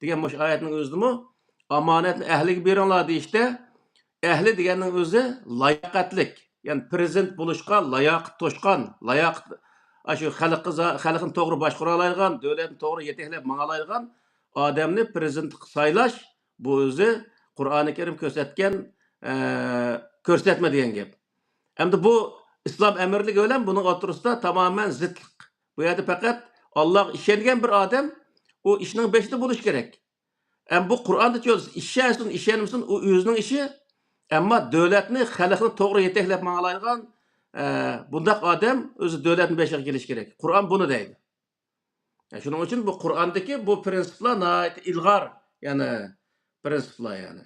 degan mush oyatning o'zimi amonatni ahliga beringlar deyishda ahli deganning o'zi layoqatlik, ya'ni prezident bo'lishga layoq to'shqan, layoq shu xalqni to'g'ri boshqara oladigan, davlatni to'g'ri yetaklab manga oladigan odamni prezident saylash bu o'zi Qur'oni Karim ko'rsatgan ko'rsatma degan gap. Endi bu islom amirligi bilan buning o'rtasida tamoman zidlik. Bu yerda faqat Alloh ishongan bir odam o ishning beshida bo'lish kerak. Bu Qur'onda diyoruz, ishonsin, ishonmasin u o'zining ishi, ammo davlatni, xalqni to'g'ri yetaklab manglaydigan bundaq odam o'zi davlatning beshiga kelish kerak. Qur'on buni deydi. Shuning uchun bu Qur'ondagi bu prinsiplar nihoyat ilg'or, ya'ni prinsiplar yani.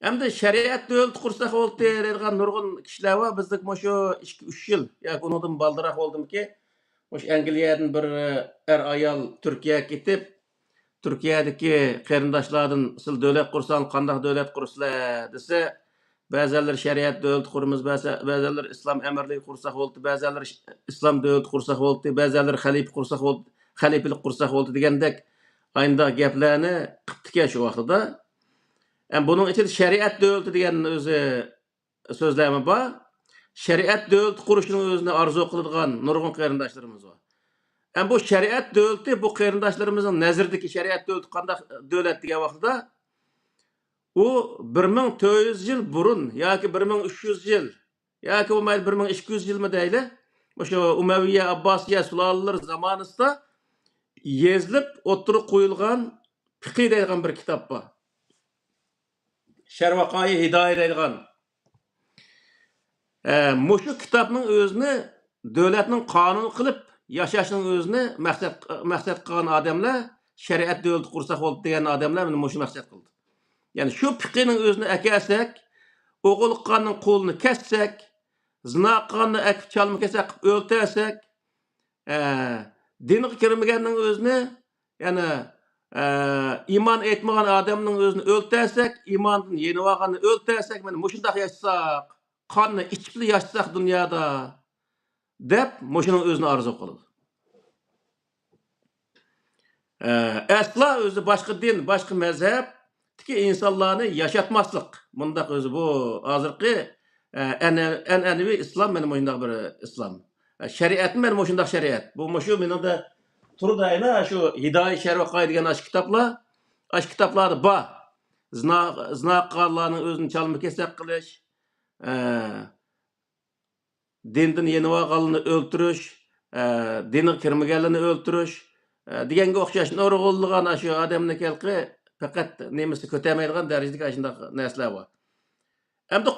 Endi shariat davlat qursak bo'ldi deydigan nurg'un kishilar va bizning shu 2-3 yil yoki undan baldiroq bo'ldimki, o'sha Angliyadan bir ayol Turkiyaga ketib, Turkiyadagi qarindoshlardan siz davlat qursangiz qanday davlat qursizlar desa, ba'zilar shariat davlat quramiz, ba'zilar islom amirligi qursak bo'ldi, ba'zilar islom davlat qursak bo'ldi, ba'zilar xalifa qursak bo'ldi, xalifalik qursak bo'ldi degandek aynda gaplarni qilibdi shu vaqtda. Bunun için şeriat devleti degan o'zi so'zlarmi bor. Şeriat devleti qurishning o'zini arzu qiladigan nurg'un qarindoshlarimiz bor. Bu şeriat devleti bu qarindoshlarimizni nazirdagi şeriat devleti qanday davlat degan vaqtda u 1400 yil burun yoki 1300 yil yoki bo'lmaydi 1200 yilmi deyli, o'sha Umayya, Abbosiya sulolalar zamonasida yezilib o'tirib qo'yilgan fiqh degan bir kitob bor. Şervaqai Hidaye deyilgan. Muşu kitapның özünü devletinin kanunu qilib yaşashning özünü maqsad qilgan odamlar shariat davlat qursak bo'ldi degan odamlar mana muşu maqsad qildi. Ya'ni shu fiqhning o'zini akasak, o'g'il qilganning qo'lini kessak, zina qilganni akib chalma kesak o'ltirsak, dinga kirmaganning o'zini, ya'ni iman etmagan adamның özünü öldürsek, imandan yeni olganni öldürsek, mana mushundaq yaşasak, qanni ichibli yaşasak dunyoda deb mushuning o'zini arzu qiladi. Asla o'zi boshqa din, boshqa mazhab tiki insonlarni yashatmaslik. Bundaq o'zi bu hozirgi an'anaviy islom mana mushundaq bir islom. Shariat mana mushundaq shariat. Bu mushu meningda Turdayla şu Hidaye Şervaqai degan aş kitaplarda bor. Zina qilganlarning o'zini chalma kesak qilish, dindan yeni olganlarni o'ldirish, dinga kirmaganlarni o'ldirish deganga o'xshash nurg'unlagan shu odamni kelqi faqat nemisi ko'tarmaydigan darajadagi shunday narsalar bor. Endi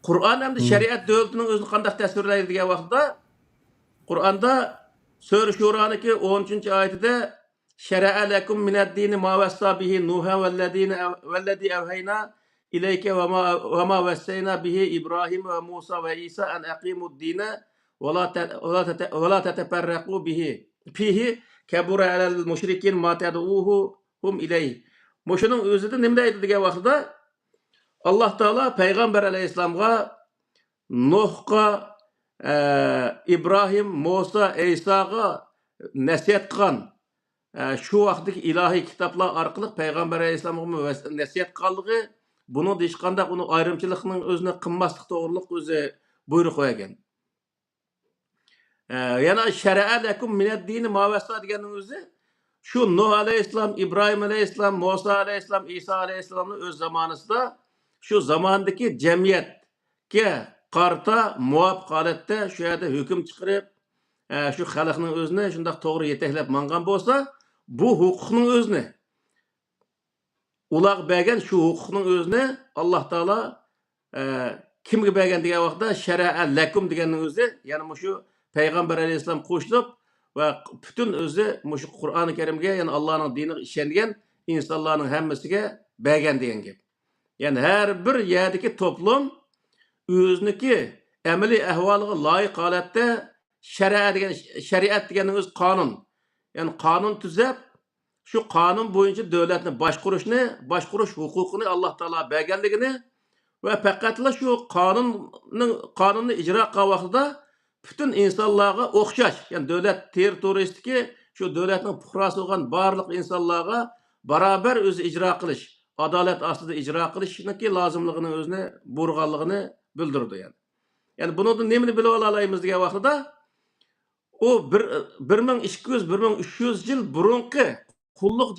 Qur'on endi shariat davlatining o'zini qanday tasvirlaydi degan vaqtda Qur'onda Sure Şura'nınki 13. ayetinde şer'a lekum mined-dini ma vassa bihi Nuha vellezî evhayna ileyke ve ma vessayna bihi İbrahim ve Musa ve İsa en aqimud-dine ve la teteferraqu bihi fihi kebura alel müşrikin ma ted'uhum ileyh. Muşunun özüde nima deydi degan vaqtda Alloh taolo payg'ambar alayhisolamga, Nuhga, İbrahim, Musa, İsa'ga nasihat qilgan shu vaqtdagi ilohiy kitoblar orqali payg'ambar alayhissalomga nasihat qilganligi buni hech qanday uni ayrimchilikning o'zini qilmaslik to'g'riliq o'zi buyruq qo'ygan. Yana shara'a lakum minad dini ma vasa deganning o'zi shu Nuh alayhissalom, İbrahim alayhissalom, Musa alayhissalom, İsa alayhissalomning o'z zamonasida shu zamondagi jamiyatga qarta muvofiq holatda shu yerda hukm chiqarib, shu xalqning o'zini shundoq to'g'ri yetaklab mangan bo'lsa, bu huquqning o'zini ular bergan shu huquqning o'zini Alloh taolo kimga bergan degan vaqtda shara'a lakum deganning o'zi, ya'ni shu payg'ambar alayhissalom qo'shilib va butun o'zi shu Qur'oni Karimga, ya'ni Allohning diniga ishongan insonlarning hammasiga bergan degan gap. Ya'ni har bir yerdagi to'plum o'ziniki amaliy ahvoliga loyiq holatda shariat deganning o'zi qonun. Ya'ni qonun tuzab, shu qonun bo'yicha davlatni boshqarish huquqini Alloh taolo berganligini va faqatla shu qonunni ijro qilgan vaqtida bütün insonlarga o'xshash, ya'ni davlat territoriyasidagi shu davlatning fuqarosi bo'lgan barliq insonlarga barobar o'zi ijro qilish, adolat ostida ijro qilishniki lozimligini o'zini buyurganligini bildirdi yani. Yani bundan nimani bilib olaymiz degan vaqtida u 1200-1300 yil burungi qulluq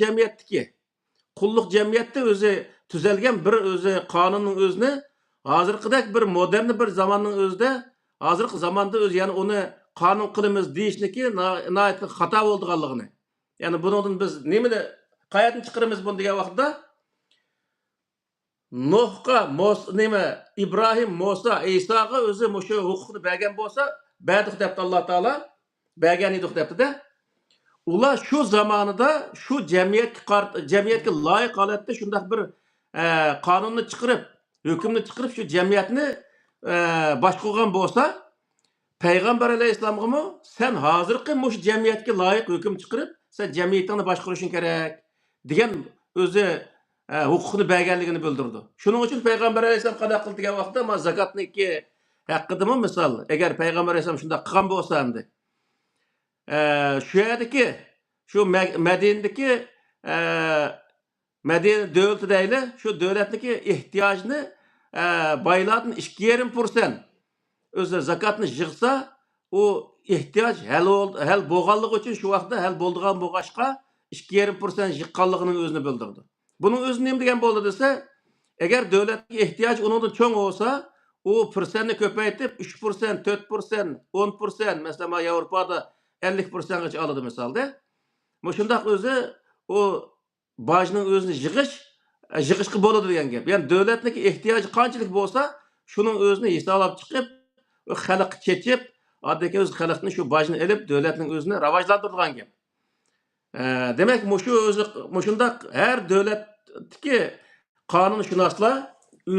jamiyatda o'zi tuzalgan bir o'zi qonunning o'zini hozirgidek bir modern bir zamonning o'zida hozirgi zamonda o'zi yani uni qonun qilamiz deyishniki xato bo'lganligini. Yani bundan biz nimani qayerdan chiqaramiz buni degan vaqtda Nuhga, İbrahim, Musa, İsa'ga o'zi shu huquqni bergan bo'lsa, berdi debdi Alloh taolo, bergan edi debdi-da. Ular shu zamonida shu jamiyatga loyiq holatda shunday bir qonunni chiqarib, hukmni chiqarib shu jamiyatni boshqargan bo'lsa, payg'ambar alayhissalomga sen hozirgi shu jamiyatga loyiq hukm chiqarib, sen jamiyatni boshqarishing kerak degan o'zi huquqni berganligini bildirdi. Shuning uchun payg'ambar alayhissalom qanday qildi degan vaqtda men zakotniki haqidami misol, agar payg'ambar alayhissalom shunday qilgan bo'lsa endi shu yerdagi shu Madinadagi Madina davlati deyli, shu davlatniki ehtiyojni boylardan 2,5% o'zi zakotni yig'sa, u ehtiyoj hal bo'lganligi uchun shu vaqtda hal bo'lgan bo'lg'achqa 2,5% yiqqanligini o'zini bildirdi. Buning o'zi nima degan bo'ldi desa, agar davlatga ehtiyoj undan cho'ng bo'lsa, u persentni ko'paytirib 3%, 4%, 10%, masalan Yevropada 50%gacha oladi misolda. Shundaq o'zi u bojning o'zini yig'ishga bo'ladi degan gap. Ya'ni davlatniki ehtiyoji qanchalik bo'lsa, shuning o'zini hisoblab chiqib, xalq chechib, oddagi o'z xalqning shu bojni olib, davlatning o'zini rivojlantiradigan gap. Demak, shu o'zi shundaq har davlatdagi qonunshunoslar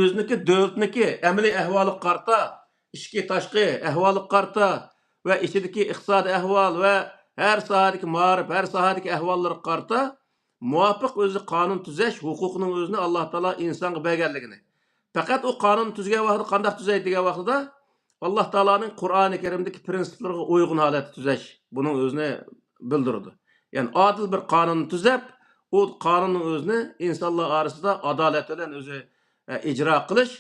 o'ziniki davlatniki amaliy ahvoliga qarta, ichki tashqi ahvoliga qarta va ichidagi iqtisodiy ahvol va her sohadagi ma'rif, her sohadagi ahvollarga qarta muvofiq o'zi qonun tuzash huquqining o'zini Alloh taolo insonga berganligini. Faqat u qonun tuzgan vaqtida qanday tuzaydi degan vaqtida Alloh taoloning Qur'oni Karimdagi prinsiplarga uyg'un holatda tuzash buning o'zini bildirdi. Yani adil bir qonun tuzab, o qonunning o'zini insonlar orasida adolat bilan o'zi ijro qilish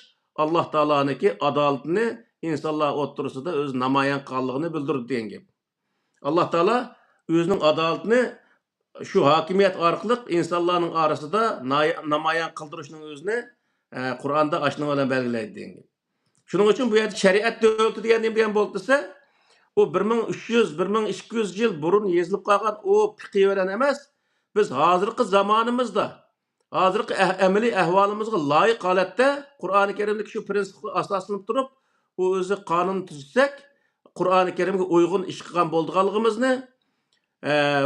Alloh taoloning adolatini insonlar o'rtasida o'z namoyon qilganligini bildirdi degan gap. Alloh taolo o'zining adolatini shu hokimiyat orqali insonlarning orasida namoyon qildirishning o'zini Qur'onda ashno bilan belgilaydi degan gap. Shuning uchun bu yerda shariat davlati degan nima degan bo'ldi desa, u 1300-1200 yil burun yozilib qolgan o fiqh bilan emas, biz hozirgi zamonimizda, hozirgi amaliy ahvolimizga loyiq holatda Qur'oni Karimdagi shu prinsipga asoslanib turib, u o'zi qonun tuzsak, Qur'oni Karimga uyg'un ish qilgan bo'lganligimizni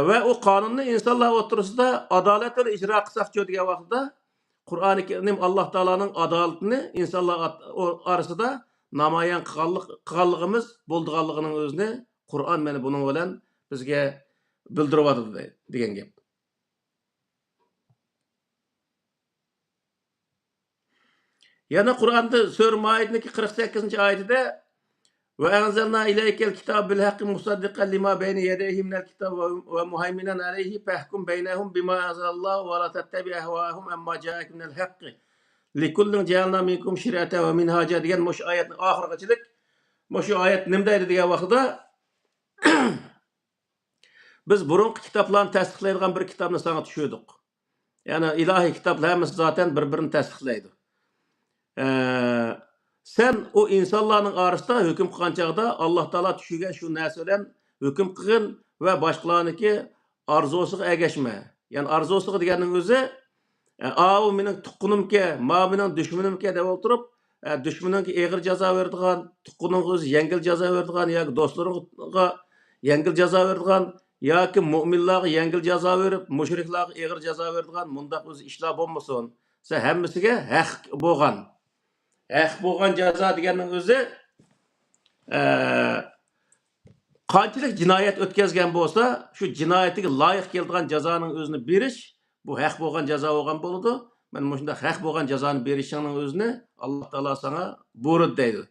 va u qonunni insonlar o'rtasida adolat bilan ijro qilsaqchi degan vaqtda Qur'oni Karim Alloh taoloning adolatini insonlar orasida namoyon qilganligimiz bo'lganligining o'zini Qur'on mana buning bilan bizga bildiryapti degan gap. Yana Qur'onda Sura Maidaning 48-oyatida وأنزلنا إليك الكتاب بالحق مصدقا لما بين يديه من الكتاب ومهيمنا عليه فاحكم بينهم بما أنزل الله ولا تتبع أهواءهم أما جاءك من الحق لكل جعلنا منكم شريعة ومنهاجا degan mush oyatning oxirigachilik mushu oyat nima deydi degan vaqtda biz burungi kitoblarni tasdiqlaydigan bir kitobni sana tushirdik. Ya'ni ilohiy kitoblar hammasi zaten bir-birini tasdiqlaydi. Sen o insanların arasında hüküm qilgan chaqda Alloh taolo tushirgan shu narsa bilan hukm qilgin va boshqalarniki orzusiga ergashma. Ya'ni orzusiga deganning o'zi u mening tuqqunimga, ma mening dushmanimga deb o'tirib, dushmaningga og'ir jazo beradigan, tuqquningga o'zi yengil jazo beradigan yoki do'stlaringga yengil jazo beradigan yoki mo'minlarga yengil jazo berib, mushriklarga og'ir jazo beradigan mundaq o'zi ishlar bo'lmasin. Sen hammasiga haq bo'lgan. Haq bo'lgan jazo deganning o'zi qanchalik jinoyat o'tkazgan bo'lsa, shu jinoyatiga loyiq keladigan jazoning o'zini berish bu haq bo'lgan jazo bo'lgan bo'ladi. Men shunda haq bo'lgan jazoni berishingning o'zini Alloh taolo sana buyurdi deydi.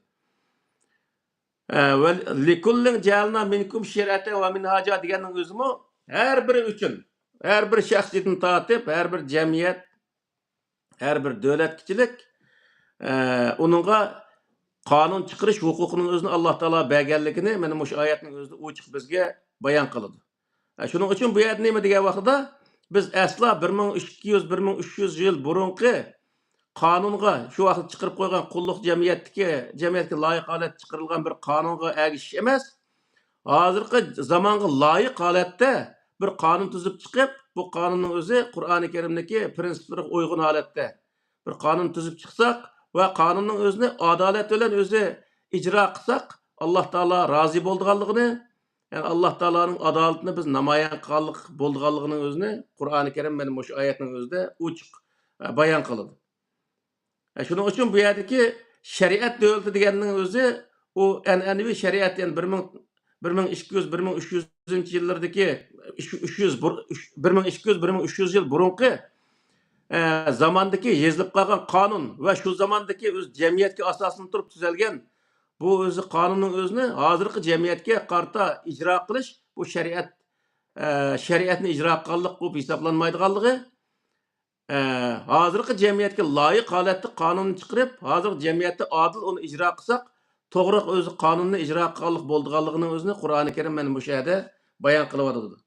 Va likullin ja'alna minkum shir'atan va minhaja deganning o'zimi har biri uchun, har bir shaxsiyatni tortib, har bir jamiyat, har bir davlatchilik uningga qonun chiqarish huquqining o'zini Alloh taolo berganligini mana shu oyatning o'zida ochiq bizga bayon qiladi. Shuning uchun bu yerda nima degan vaqtda biz asla 1200-1300 yil burungi qonunga shu vaqt chiqarib qo'ygan qulluq jamiyatga loyiq holat chiqarilgan bir qonunga ergashish emas, hozirgi zamonga loyiq holatda bir qonun tuzib chiqib, bu qonunning o'zi Qur'oni Karimdagi prinsiplariga uyg'un holatda bir qonun tuzib chiqsak va qonunning o'zini adolat bilan o'zi ijro qilsak, Alloh taolo rozi bo'lganligini, ya'ni Alloh taoloning adolatini biz namoyon qilganlik bo'lganligini o'zini Qur'oni Karim mana shu oyatning o'zida ochiq bayon qiladi. Shuning uchun bu yerdagi shariat davlati deganning o'zi u an'anaviy shariat, ya'ni 1200-1300 yillardagi 1200-1300 yil burungi zamondagi yezilib qolgan qonun va shu zamondagi o'z jamiyatga asosini turib tuzilgan bu o'zi qonunning o'zini hozirgi jamiyatga qarta ijro qilish bu shariatni ijro qilganlik bu hisoblanmaydiganligi, hozirgi jamiyatga loyiq holatda qonun chiqarib, hozirgi jamiyatda adil uni ijro qilsak, to'g'ri o'zi qonunni ijro qilganlik bo'lganligining o'zini Qur'oni Karim mana bu yerda bayon qilyapti.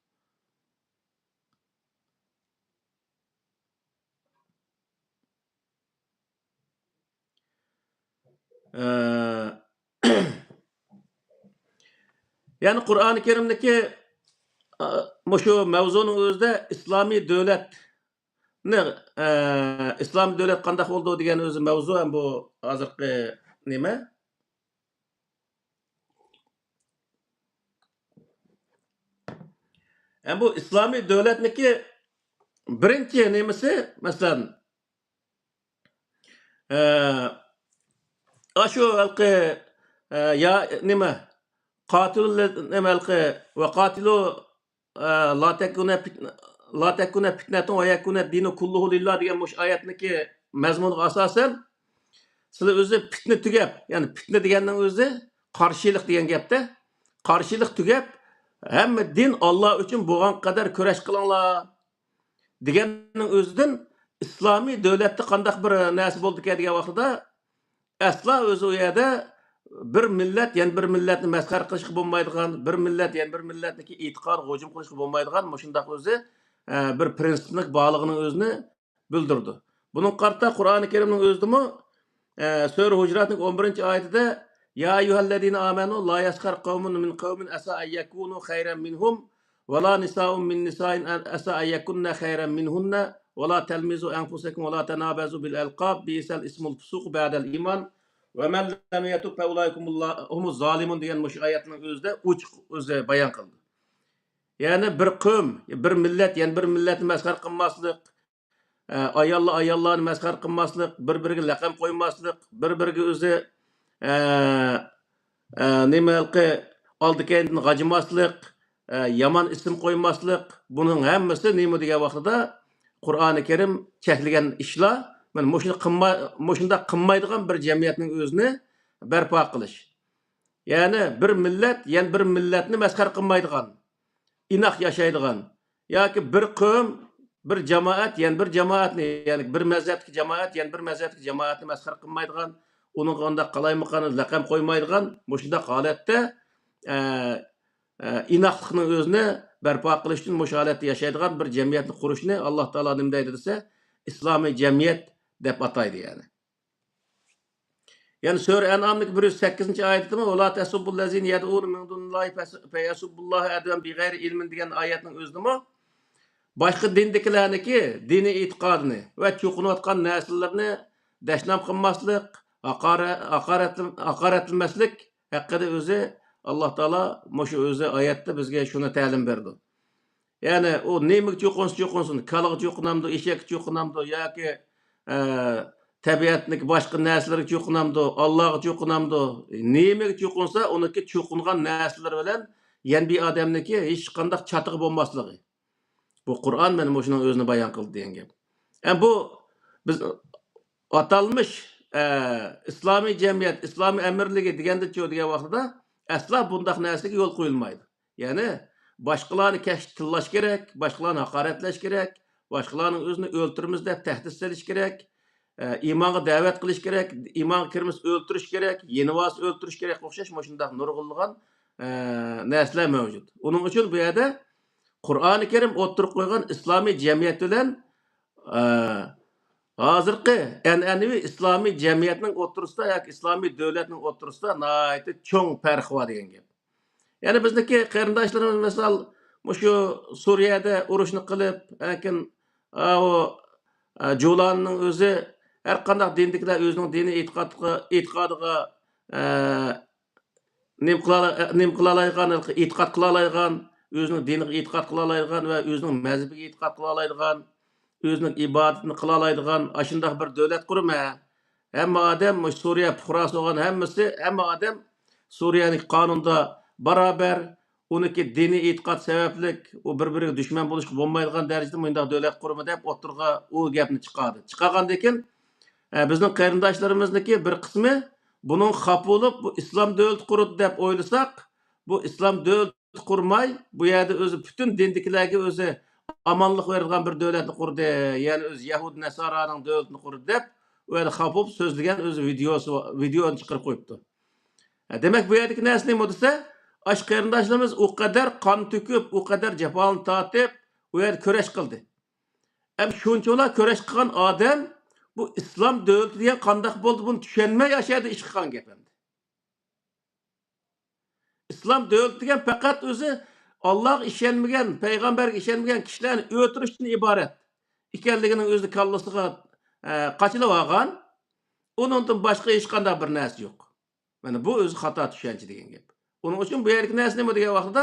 Yani Qur'oni Karimdagi shu mavzuning o'zida islomiy davlatni islomiy davlat qanday bo'ldi degan o'zi mavzu ham bu hozirgi nima? Bu islomiy davlatniki birinchi nimasi, masalan, shu halqi ya nima qatil nima halqi va qatilu la takuna fitnatun va yakuna dinu kulluhu lillah degan mush oyatniki mazmuniga asosan sizlar o'zi fitna tugab, ya'ni fitna deganning o'zi qarshilik degan gapda, qarshilik tugab hamma din Alloh uchun bo'lgan qadar kurash qilinglar deganning o'zidan islomiy davlatda qanday bir narsa bo'ldi degan vaqtda asla o'zi u yerda bir millat yana bir millatni masxar qilishga bo'lmaydigan, bir millat yana bir millatniki e'tiqod hujum qilishga bo'lmaydigan shunday o'zi bir prinsiplik borlig'ini o'zini bildirdi. Buning qarta Qur'oni Karimning o'zidimi Sura Hujuratning 11-oyatida ya ayyuhallazina amanu la yaskhar qawmun min qawmin asa ayyakunu khayran minhum va la nisaa'un min nisa'in asa ayyakunna khayran minhunna va la talmizu anfusakum va la tanabazu bil alqab bi'sal ismul fusuq ba'dal iman va man lam yatub fa ulaikumuz zalimun degan mush oyatning o'zida ochiq o'zi bayon qildi. Ya'ni bir qavm, bir millat, yana bir millatni masxar qilmaslik, ayollarni masxar qilmaslik, bir-biriga laqab qo'ymaslik, bir-biriga o'zi nimalarga oldi-keyin g'ajimaslik, yomon ism qo'ymaslik, buning hammasi nima degan vaqtida Qur'oni Karim cheklagan ishlar, mana shunda qilmaydigan bir jamiyatning o'zini barpo qilish. Yani bir millet, yani bir milletni mesxer qilmaydigan, inoq yashaydigan yoki bir qavm, bir jamoat, yani bir jamoatni, yani bir mazhabga jamoat, yani bir mazhabga jamoatni mesxer qilmaydigan, uning undaq qalaymaqani laqam qo'ymaydigan, mushundaq holatda inoqlikning o'zini barpo qilish uchun mush holatda yashaydigan bir jamiyatni qurishni Alloh taolo nima deydi desa, islomiy jamiyat deb ataydi yani. Yani Sure En'am'daki 108. ayetinde "Ola tesubbullezine yed'un min dunillahi feyesubbullaha adven bi gayri ilmin" degan ayetning o'zida boshqa dindagilarniki diniy e'tiqodini va cho'qinayotgan narsalarni dashnam qilmaslik, haqoratlamaslik haqida o'zi Alloh taolo mushu o'zi oyatda bizga shuni ta'lim berdi. Ya'ni u nemaga cho'qinsin, kalaga cho'qinamdi, eshakka cho'qinamdi yoki tabiatning boshqa narsalarga cho'qinamdi, Allohga cho'qinamdi. Nemaga cho'qinsa, uniki cho'qingan narsalar bilan yana bir odamniki hech qanday chatiq bo'lmasligi. Bu Qur'on mana shuning o'zini bayon qildi degan gap. Bu biz atalmış islomiy jamiyat, islomiy amirligi deganda degan vaqtida aslo bundaq narsaga yo'l qo'yilmaydi. Ya'ni boshqalarni tillash kerak, boshqalarni haqoratlash kerak, boshqalarning o'zini o'ltiramiz deb tahdid solish kerak, iymonga da'vat qilish kerak, iymonga kirmas o'ltirish kerak, yenivas o'ltirish kerak o'xshash shundaq nurg'unlagan narsalar mavjud. Uning uchun bu yerda Qur'oni Karim o'tirib qo'ygan islomiy jamiyat bilan hozirgi an'anaviy islomiy jamiyatning o'tirisida yoki islomiy davlatning o'tirisida nihoyatda cho'ng farq bor degan gap. Ya'ni bizniki qarindoshlarimiz misol shu Suriyada urushni qilib, lekin o Jo'lanning o'zi har qanday dindagilar o'zining diniy e'tiqodiga nim qila oladigan, e'tiqod qila oladigan, o'zining diniga e'tiqod qila oladigan va o'zining mazhabiga e'tiqod qila oladigan, o'zining ibodatini qila oladigan shunday bir davlat qurma. Hamma odam Suriya fuqarosi bo'lgan hamma odam Suriyaning qonunda barobar, uniki diniy e'tiqod sabablik u bir-biriga dushman bo'lishga bo'lmaydigan darajada bunday davlat qurma deb o'tirga u gapni chiqardi. Chiqargandan keyin bizning qarindoshlarimizniki bir qismi bunun xaf bo'lib, bu islom davlati qurdi deb o'ylasak, bu islom davlati qurmay, bu yerda o'zi butun dindagilarga o'zi amonlik beradigan bir davlatni qurdi, ya'ni o'zi Yahud Nasoraning davlatini qurdi deb u yerda xaf bo'lib so'zlagan o'zi videoni chiqarib qo'yibdi. Demak, bu yerdagi narsa nima desa, ash qarindoshlarimiz u qadar qon to'kib, u qadar jafoni tortib, u yerda kurash qildi. Shunchalar kurash qilgan odam bu islom davlati degan qandoq bo'ldi, buni tushunmay yashaydi ish qilgan gap endi. Islom davlati degan faqat o'zi Allohga ishonmagan, payg'ambarga ishonmagan kishilarni o'ltirishdan iborat ekanligining o'zi kallasiga qachilib olgan, undan boshqa hech qanday bir narsa yo'q. Mana bu o'zi xato tushuncha degan gap. Uning uchun bu yerlik narsa nima degan vaqtda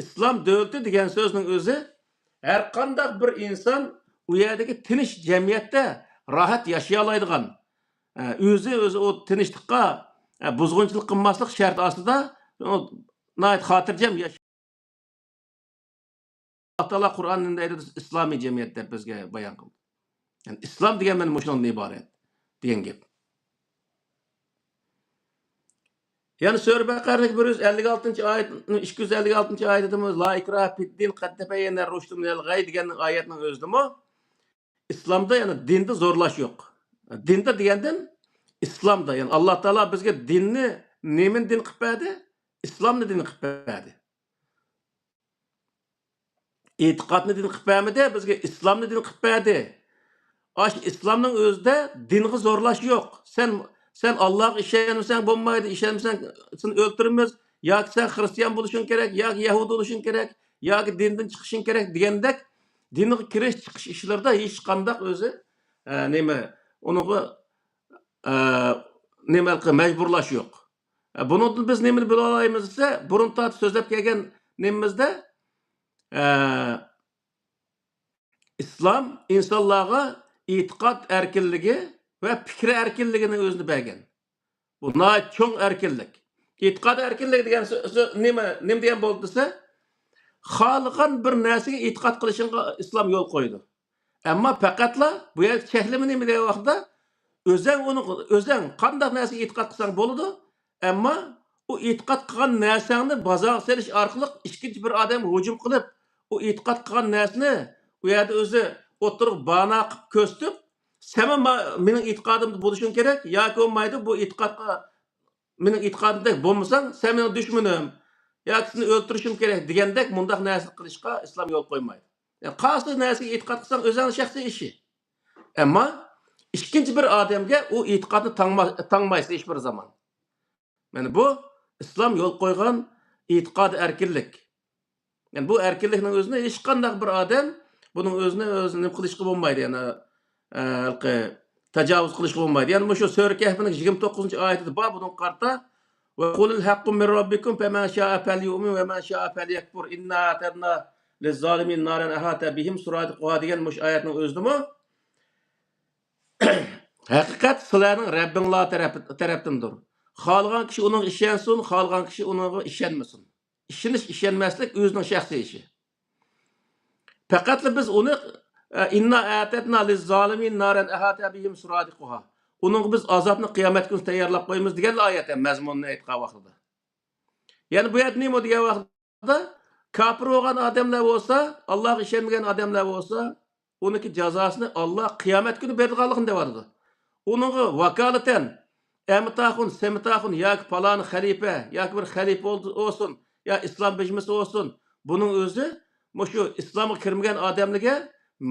islom davlati degan so'zning o'zi har qanday bir inson u yerdagi tinch jamiyatda rahat yaşay oladigan, o'zi o tinchlikqa buzg'unchilik qilmaslik shart ostida nihoyat xotirjam yashay. Alloh taolo Qur'onda islomiy jamiyat deb bizga bayon qildi. Yani islom degan mana shundan iborat degan gap. Yani Sure Baqaraning 156-oyat, 256-oyatida la ikraha fid-din qad tabayyana rushdu minal g'ay degan oyatning o'zida İslamda yani dinde zorlaş yok. Dinde diyendan İslamda yani Allah Teala bizge dinni nemin din qilib berdi? İslamni din qilib berdi. E'tiqodni din qilib bermadi, bizga İslamni din qilib berdi. Aş İslamning o'zida dinga zorlash yo'q. Sen Allohga ishonmasang bo'lmaydi, ishonmasang seni o'ltiramiz, yoki sen Hristiyan bo'lishing kerak, yoki Yahudi bo'lishing kerak, yoki dindan chiqishing kerak degandek dinga kirish chiqish ishlarda hech qanday o'zi nima uniga nima majburlash yo'q. Bundan biz nimani bila olamiz desa, burun tortib so'zlab kelgan nimamizda islom insonlarga e'tiqod erkinligi va fikr erkinligini o'zini bergan. Bu nihoyat cho'ng erkinlik. E'tiqod erkinligi degan nima degan bo'ldi desa, xohlagan bir narsaga e'tiqod qilishingga islom yo'l qo'ydi. Ammo faqatla bu yer cheklimi nima degan vaqtda o'zing qanday narsaga e'tiqod qilsang bo'ladi, ammo u e'tiqod qilgan narsangni bozorga serish orqali ikkinchi bir odam hujum qilib, u e'tiqod qilgan narsani u yerda o'zi o'tirib bana qilib ko'rsatib, sen mening e'tiqodimda bo'lishing kerak yoki bo'lmaydi, bu e'tiqodga mening e'tiqodimdek bo'lmasang, sen mening dushmanim yoki seni o'ltirishim kerak degandek mundaq narsa qilishga islom yo'l qo'ymaydi. Yani qaysi narsaga e'tiqod qilsang o'zingning shaxsiy ishi. Ammo ikkinchi bir odamga u e'tiqodni tangmaysiz hech bir zaman. Yani bu islom yo'l qo'ygan e'tiqod erkinlik. Yani bu erkinlikning o'zini hech qanday bir odam buning o'zini nima qilishga bo'lmaydi. Yani tajovuz qilishga bo'lmaydi. Yani shu Sura Kahfning 29-oyatida bor buning qarta va qulil haqqu min robbikum faman sha'a falyu'min va man sha'a falyakfur inna atadna lizzalimin naran ahata bihim suratiqha degan mush oyatning o'zidimi haqiqat sizlarning Rabbinglar tarafdandir. Xohlagan kishi uning ishonsin, xohlagan kishi uningga ishonmasin. İşiniş işenmezlik o'zining shaxsiy ishi. Faqat biz uni inna atadna lizzalimin naran ahata bihim suratiqha. Uning biz azobni qiyomat kuni tayyorlab qo'yamiz degan oyatda mazmunni aytgan vaqtida. Ya'ni bu yer nima degan vaqtda kafir bo'lgan odamlar bo'lsa, Allohga ishonmagan odamlar bo'lsa, uniki jazosini Alloh qiyomat kuni beradiganligini deyapti. Uningga vakolatan Emtahun, semtahun, yoki falon xalifa, yoki bir xalifa olsun, ya islom bejmisi olsun, bunun o'zi shu islomga kirmagan odamlarga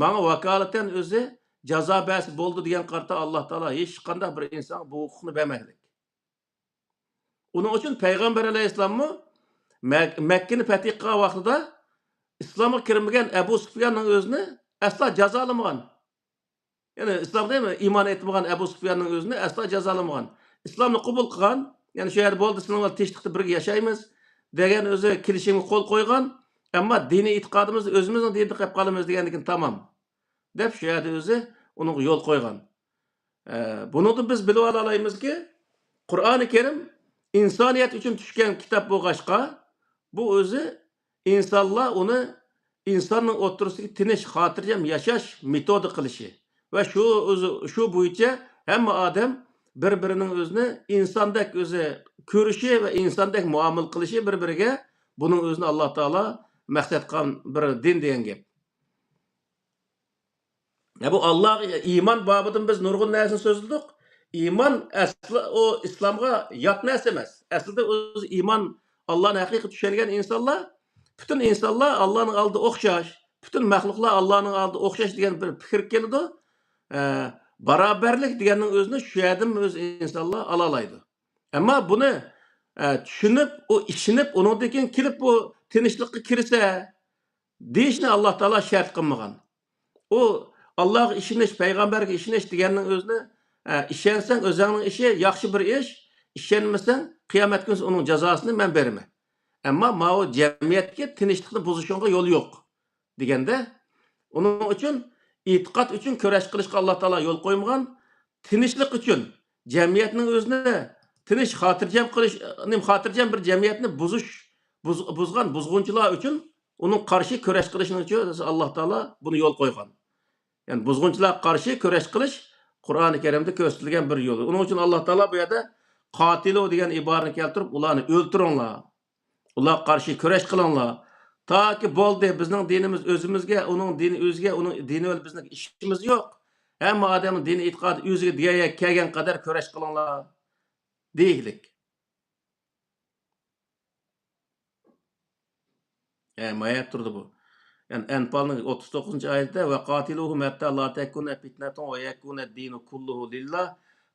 mana vakolatan o'zi jazo basi bo'ldi degan qarta Alloh taolo hech qanday bir inson bu huquqni bermaydi. Uning uchun payg'ambar alayhissalommi Makkani fath qilgan vaqtida islomga kirmagan Abu Sufyonning o'zini aslo jazolamagan. Yani islomda iymon etmagan Abu Sufyonning o'zini aslo jazolamagan. İslamni qabul qilgan, ya'ni shu yerda bo'ldi, sizlar tinchlikda birga yashaymiz degan o'zi kelishimga qo'l qo'ygan, ammo diniy e'tiqodimizni o'zimizning dinda qilib qolamiz degandan tamam deb shu yerda o'zi uning yo'l qo'ygan. Bundan biz bilib olamizki, Qur'oni Karim insoniyat uchun tushgan kitob bo'lg'achqa, bu o'zi insonlar uni insonning o'rtasidagi tinch, xotirjam yashash metodi qilishi va shu bo'yicha hamma odam bir-birining o'zini insondek o'zi ko'rishi va insondek muomala qilishi bir-biriga buning o'zini Alloh taolo maqsad qilgan bir din degan gap. Bu Alloh iymon bobidan biz nurg'un narsani so'zladik. Iymon asli o islomga yot narsa emas. Aslida o'zi iymon Allohni haqiqiy tushungan insonlar, butun insonlar Allohning oldida o'xshash, butun maxluqlar Allohning oldida o'xshash degan bir fikr keladi. Baraberlik deganning o'zini shu yerdan o'z insonlar ola oladi. Ammo buni tushunib, u ishinib, undan keyin kelib bu tinchlikka kirsa, deyishni Alloh taolo shart qilmagan. U Allohga ishonish, payg'ambarga ishonish deganning o'zini ishonsang o'zingning ishi yaxshi bir ish, ishonmasang qiyomat kuni uning jazosini men beraman. Ammo ma'u jamiyatga tinchlikni buzishga yo'l yo'q deganda, uning uchun e'tiqod uchun kurash qilishga Alloh taolo yo'l qo'ymagan, tinchlik uchun jamiyatning o'zini tinch xotirjam qilish, xotirjam bir jamiyatni buzgan buzg'unchilar uchun uning qarshi kurash qilishning uchun Alloh taolo buni yo'l qo'ygan. Yani buzg'unchilarga qarshi kurash qilish Qur'oni Karimda ko'rsatilgan bir yo'l. Uning uchun Alloh taolo bu yerda qotilu degan iborani keltirib, ularni o'ltiringlar. Ularga qarshi kurash qilinglar. Taki bo'ldi, bizning dinimiz o'zimizga, uning dini o'ziga, uning dini va bizning ishimiz yo'q. Hamma odamning dini e'tiqodi o'ziga deya kelgan qadar kurash qilinglar deylik. Mayat turdi bu. Yani Enfal'ın 39-oyatida va qatiluhum hatta la takuna fitnatun va yakuna ad-dinu kulluhu lillah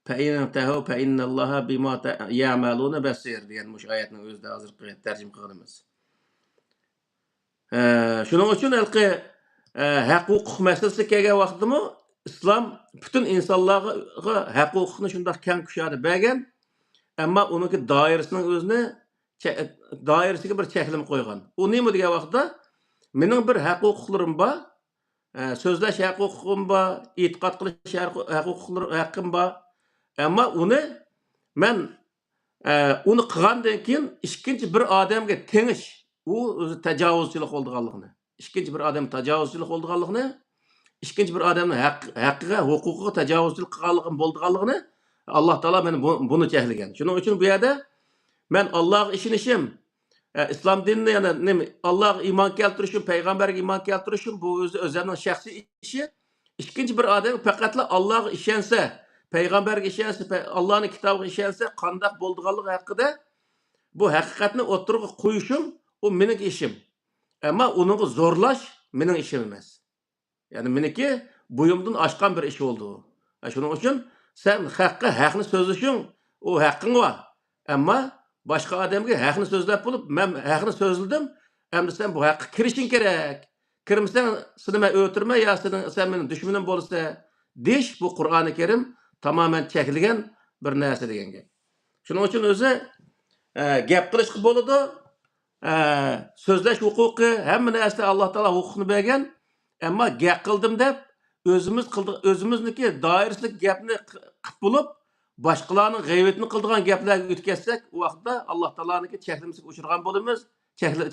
fa in tahu fa innallaha bima ya'maluna basir degan mush oyatning o'zida hozir tarjima qilganimiz. Shuning uchun haq-huquq masalasi kelgan vaqtda islom butun insonlarga haq-huquqni shunday keng kushadi bergan, ammo uniki doirasining o'zini doirasiga bir cheklim qo'ygan. U nima degan vaqtda mening bir haq-huquqlarim bor, so'zlash haq-huquqim bor, e'tiqod qilish haqqim bor. Ammo men uni qilgandan keyin ikkinchi bir odamga tengish, u o'zi tajovuzchilik bo'lganligini, ikkinchi bir odam tajovuzchilik bo'lganligini, ikkinchi bir odamning haqqiga, huquqiga tajovuzchilik qilganligini bo'lganligini Alloh taolo meni buni cheklagan. Shuning uchun bu yerda Men Allah'a işinişim, İslam dinine yani Allah'a iman keltirişim, peygamberge iman keltirişim bu özünün şahsi işi. İkinci bir adam faqatla Allah'a işense, peygamberge işense, Allah'ın kitabına işense qandaq bolduğanlığı hakkında bu haqiqatni o'tirg'a qo'yishim o mening ishim. Ama onu zorlash mening ishim emas. Yani meniki buyumdan aşkan bir iş oldu. Şunun için sen haqni sözlüşün o haqqın var. Ama başka adamga haqni sözlep bulup men haqni sözledim. Endi sen bu haqqı kirişin gerek. Kirmesen seni men ötürme ya sen mening düşmanım bolsa deş bu Kur'an-ı Kerim tamamen çekilgen bir narsa degan gap. Şunun için o'zi gap qilishga bo'ladi. So'zlash huquqi hamma narsa Alloh taolo huquqni bergan. Ammo gap qildim deb o'zimizniki doirasilik gapni qilib bo'lib boshqalarning g'aybatini qildigan gaplarga o'tkazsak, u vaqtda Alloh taoloniki cheklimasiga uchirgan bo'lamiz,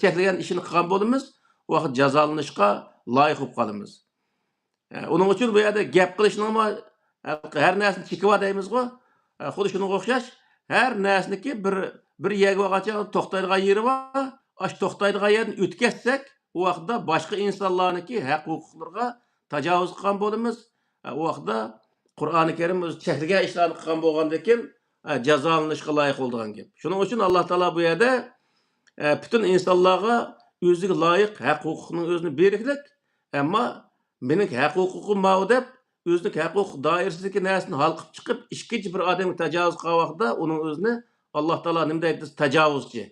cheklagan ishini qilgan bo'lamiz, u vaqt jazolanishga loyiq bo'lib qolamiz. Uning uchun bu yerda gap qilishning har narsani chekib deymiz-ku. Xuddi shunga o'xshash har narsaniki bir yerga bo'lgancha to'xtaydigan yeri bor. Aş to'xtaydigan yerni o'tkazsak, u vaqtda boshqa insonlarniki haq huquqlarga tajovuz qilgan bo'lamiz. U vaqtda Qur'oni Karim o'zi cheklagan ishlarni qilgan bo'lgandan keyin jazolanishga loyiq bo'lgan gap. Shuning uchun Alloh taolo bu yerda butun insonlarga o'ziga loyiq haq huquqning o'zini beriklik, ammo mening haq huquqim bor deb o'zining haq huquq doirasidagi narsani halqib chiqib, ikkinchi bir odamga tajovuz qilgan vaqtda uning o'zini Alloh taolo nima deydi? Tajovuzchi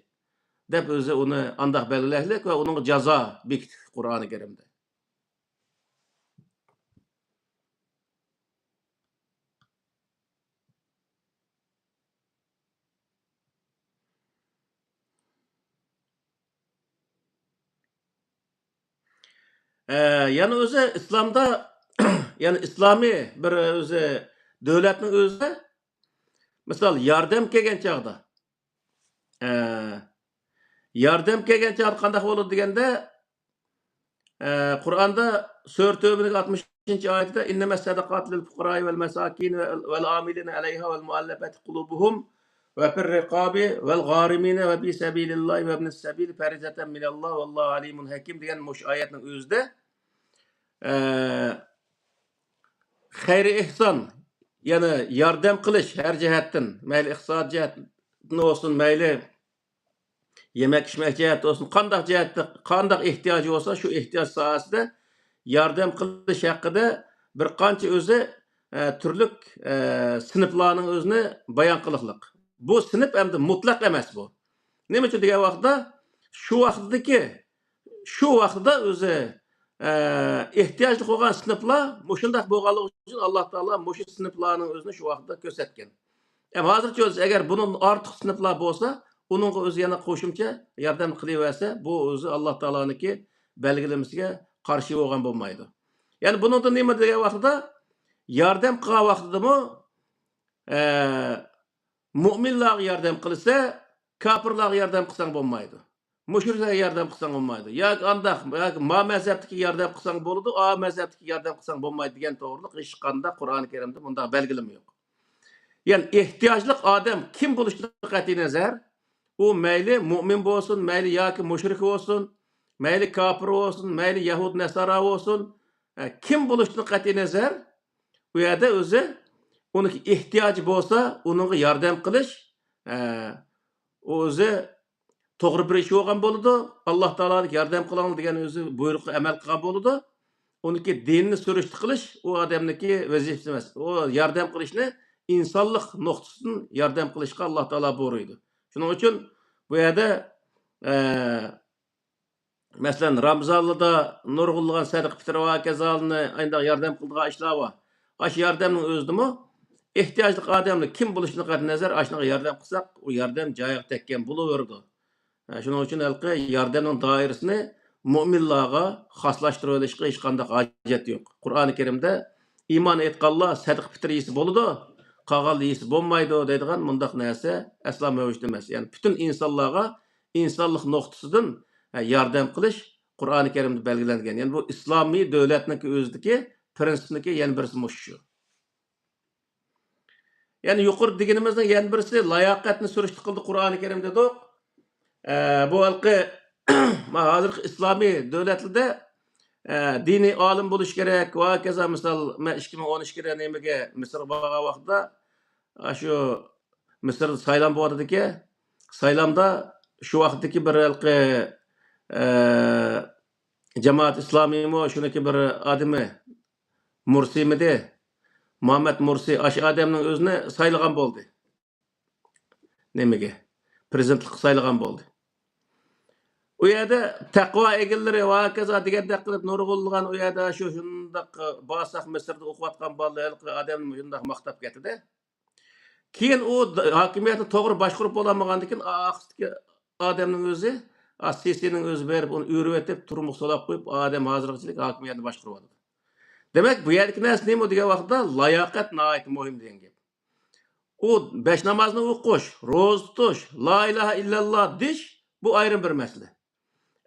deb o'zi uni andaq belgilaylik va uning jazo bekitdi Qur'oni Karimda. Yani o'zi islomda yani islomiy bir o'zi davlatning o'zida misol yordam kelgan chog'da yordam kelgan chog'da qanday bo'ladi deganda Qur'onda sura 60-oyatida innamas sadaqatu lil fuqaro'i vel masakin vel amilina alayha vel muallafati qulubuhum ve fir riqabi vel gharimina ve fi sabilillahi ve ibnis sabil farizatan minallah vallahu alimun hakim degan mush oyatning o'zida xayri ihson yani yordam qilish har jihatdan mayli iqtisod jihatdan olsun mayli yemek içmek cihati olsun qandaq jihatda qandaq ehtiyoji olsa shu ehtiyoj sohasida yordam qilish haqida bir qancha o'zi turlik sinflarning o'zini bayon qiliqliq. Bu sinf endi mutlaq emas bu. Nima uchun degan vaqtda shu vaqtda o'zi ehtiyojli bo'lgan sinflar mushundaq bo'lganligi uchun Alloh taolo mushu sinflarning o'zini shu vaqtda ko'rsatgan. Hozircha o'zi agar bundan ortiq sinflar bo'lsa, uning o'zi yana qo'shimcha yordam qilaversa, bu o'zi Alloh taoloniki belgilamasiga qarshi bo'lgan bo'lmaydi. Ya'ni buningda nima degan vaqtda yordam qilgan vaqtidami mu'minlarga yordam qilsa, kofirlarga yordam qilsang bo'lmaydi. Mushriklarga yordam qilsang bo'lmaydi. Yoki andaq, yoki ma mazhabdagi yordam qilsang bo'ladi, a mazhabdagi yordam qilsang bo'lmaydi degan to'g'riliq hech qanday Qur'oni Karimda bunday belgilama yo'q. Yani ehtiyojli odam kim bo'lishidan qat'iy nazar, u mayli mu'min bo'lsin, mayli yoki mushrik bo'lsin, mayli kofir bo'lsin, mayli yahud nasara bo'lsin, kim bo'lishidan qat'iy nazar, u yerda o'zi uning ehtiyoji bo'lsa, uningga yordam qilish o'zi to'g'ri bir ish bo'lgan bo'ladi. Alloh taoloning yordam qiling degan o'zi buyruqqa amal qilgan bo'ladi. Uniki dinni surishti qilish u odamniki vazifasi emas. O yordam qilishni insonlik nuqtasidan yordam qilishga Alloh taolo buyurdi. Shuning uchun bu yerda masalan Ramazonda nurg'ulgan sadaqa fitr va kazalni ayndaq yordam qildigan ishlar bor. Ash yordamning o'zidimi ehtiyojli odamni kim bo'lishidan qat'iy nazar ashnaqa yordam qilsak, u yordam joyiga tekkan bo'laverdi. Shuning uchun halqi yordamning doirasini mu'minlarga xoslashtirib olishga hech qanday hojat yo'q. Qur'oni Karimda iymon etganlar sadaqa fitr yeysi bo'ladi, qolgan yeysi bo'lmaydi deydigan mundaq narsa aslo mavjud emas. Ya'ni butun insonlarga insonlik nuqtasidan yordam qilish Qur'oni Karimda belgilangan. Ya'ni bu islomiy davlatning o'zidagi prinsipniki yana birisi shu. Yani yuqori deganimizning yana birisi layoqatni surishti qildi Qur'oni Karimda dedik. Bu halqi hozirgi islomiy davlatlarda diniy olim bo'lish kerak va kaza misol men 2012da nimaga Misrga borgan vaqtda shu Misrda saylan bo'ldi ekan. Saylamda shu vaqtdagi bir halqi jamoat islomiymi shuniki bir odami Mursimidi Muhammad Mursi ash odamning o'zini saylagan bo'ldi. Nimaga? Prezidentlik saylagan bo'ldi. U yerda taqvo egillari va kaza degandek qilib nurg'ulgan u yerda shundaq bosaq Misrda o'qiyotgan bolalar odamni shundaq maqtab ketdi. Keyin u hokimiyatni to'g'ri boshqarib bo'lmagandan keyin oxirgi odamning o'zi Sisining o'zi berib uni o'rib etib turmuq solab qo'yib odam hozirchilik hokimiyatni boshqarib oldi. Demak, bu yerdagi narsa nima degan vaqtda layoqat nihoyat muhim degan gap. U besh namozni o'qish, ro'za tutish, la ilaha illalloh deyish bu ayrim bir masala.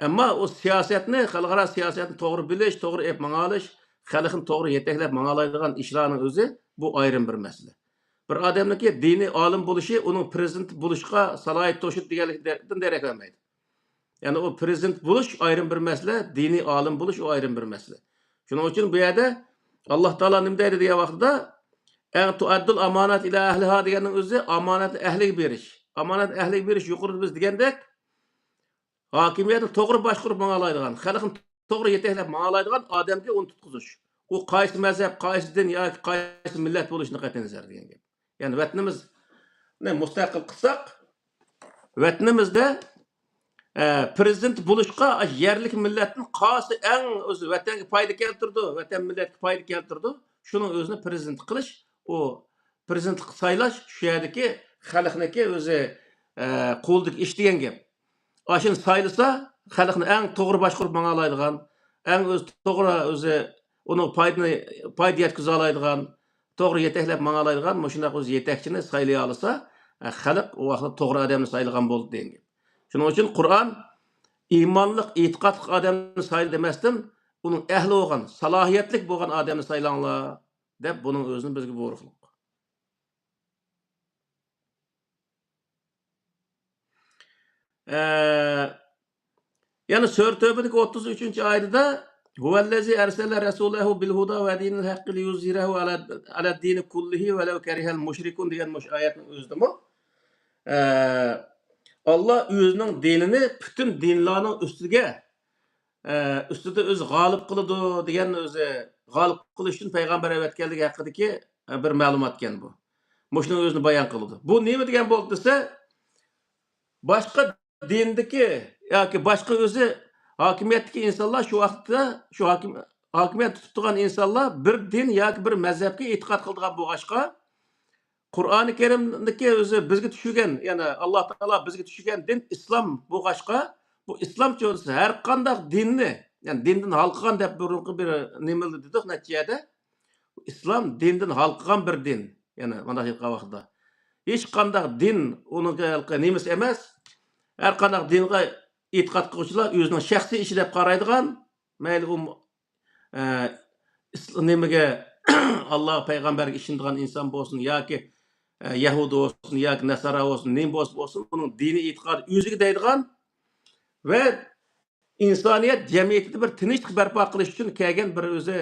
Ammo u siyosatni, xalqaro siyosatni to'g'ri bilish, to'g'ri ep mangalish, xalqni to'g'ri yetaklab mangalaydigan ishlarning o'zi bu ayrim bir masala. Bir odamniki diniy olim bo'lishi, uning prezident bo'lishga salohiyat to'shib deganlikdan darak bermaydi. Ya'ni o prezident bo'lish ayrim bir masala, diniy olim bo'lish o ayrim bir masala. Shuning uchun bu yerda Alloh taolo nima deydi degan vaqtda "En tuaddul amanat ila ahliha" deganning o'zi amonatni ahliga berish. Amonat ahliga berish yuqorida biz degandek hokimiyatni to'g'ri boshqarib mangalaydigan, xalqni to'g'ri yetaklab mangalaydigan odamga uni tutqizish. U qaysi mazhab, qaysi din yoki qaysi millat bo'lishini qat'iy nazar degan gap. Ya'ni vatanimizni mustaqil qilsak, vatanimizda prezident bo'lishga yerlik millatning qaysi eng o'zi vatanga foyda keltirdi, vatan millatga foyda keltirdi, shuning o'zini prezident qilish, u prezidentlik saylash shu yerdagi xalqniki o'zi qo'ldagi ish degan gap. Ashuni saylasa, xalqni eng to'g'ri boshqarib mangalaydigan, eng o'zi to'g'ri o'zi uni foyda yetkaza oladigan, to'g'ri yetaklab mangalaydigan, shunday o'zi yetakchini saylay olsa, xalq u vaqtda to'g'ri odamni saylagan bo'ldi degan gap. Shuning uchun Qur'on iymonliq, e'tiqodli odamni sayla demasdan, uning ahli bo'lgan, salohiyatlik bo'lgan odamni saylanglar deb buning o'zini bizga buyruq. Yani Sure Tövbe'deki 33. ayette "Huvellezî ersele Resûlehu bil huda ve dinil hakkı liyuzhirehu ala dini kullihi velev kerihel müşrikun" degan ayetning o'zida mi? Allah o'zining dinini bütün dinlarning ustida o'zi g'olib qiladi degan o'zi g'olib qilish uchun payg'ambar avatganligi haqidagi bir ma'lumot ekan bu. Mushuni o'zini bayon qildi. Bu nima degan bo'ldi desa, boshqa dindagi yoki boshqa o'zi hokimiyatdagi insonlar shu vaqtda shu hokimiyat tutib turgan insonlar bir din yoki bir mazhabga e'tiqod qiladigan bo'lg'achqa Qur'oni Karimdagi o'zi bizga tushgan, ya'ni Alloh taolo bizga tushgan din islom bo'lg'achqa bu islom cho'lisi har qanday dinni, ya'ni dindan halqagan deb bir nima dedik natijada islom dindan halqagan bir din. Ya'ni mana shu vaqtda hech qanday din uning nimasi emas. Her qanday dinga e'tiqod qiluvchilar o'zining shaxsiy ishi deb qaraydigan, mayli u nimaga Alloh payg'ambarga ishonadigan inson bo'lsin yoki Yahudi bo'lsin yoki Nasara bo'lsin, nim bo'lsin, uning diniy e'tiqodi o'ziga deydigan va insoniyat jamiyatida bir tinchlik barpo qilish uchun kelgan bir o'zi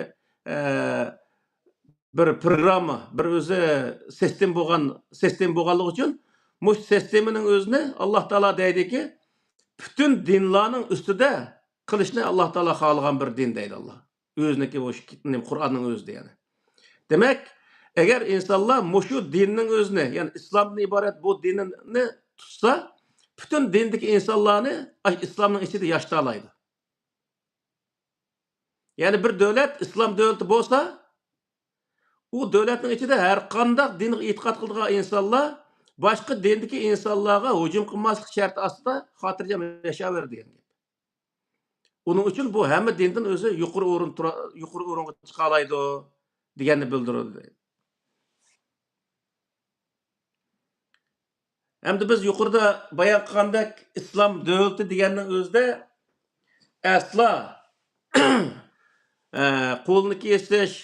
bir programma, bir o'zi sistem bo'lganligi uchun bu sistemining o'zini Alloh taolo deydiki, bütün dinlarning ustida qilishni Alloh taolo xohlagan bir din deydi Alloh. O'ziniki o'sha Qur'onning o'zida yani. Demak, agar insonlar mushu dinning o'zini, ya'ni islomdan iborat bu dinni tutsa, bütün dindagi insonlarni islomning ichida yashata oladi. Ya'ni bir davlat islom davlati bo'lsa, u davlatning ichida har qanday dinga e'tiqod qiladigan insonlar boshqa dindagi insonlarga hujum qilmaslik sharti ostida xotirjam yashayver degan gap. Uning uchun bu hamma dindan o'zi yuqori o'ringa chiqa oladi deganni bildiradi. Hamda biz yuqorida bayon qilgandek islom davlati deganning o'zida asla qo'lni kesish,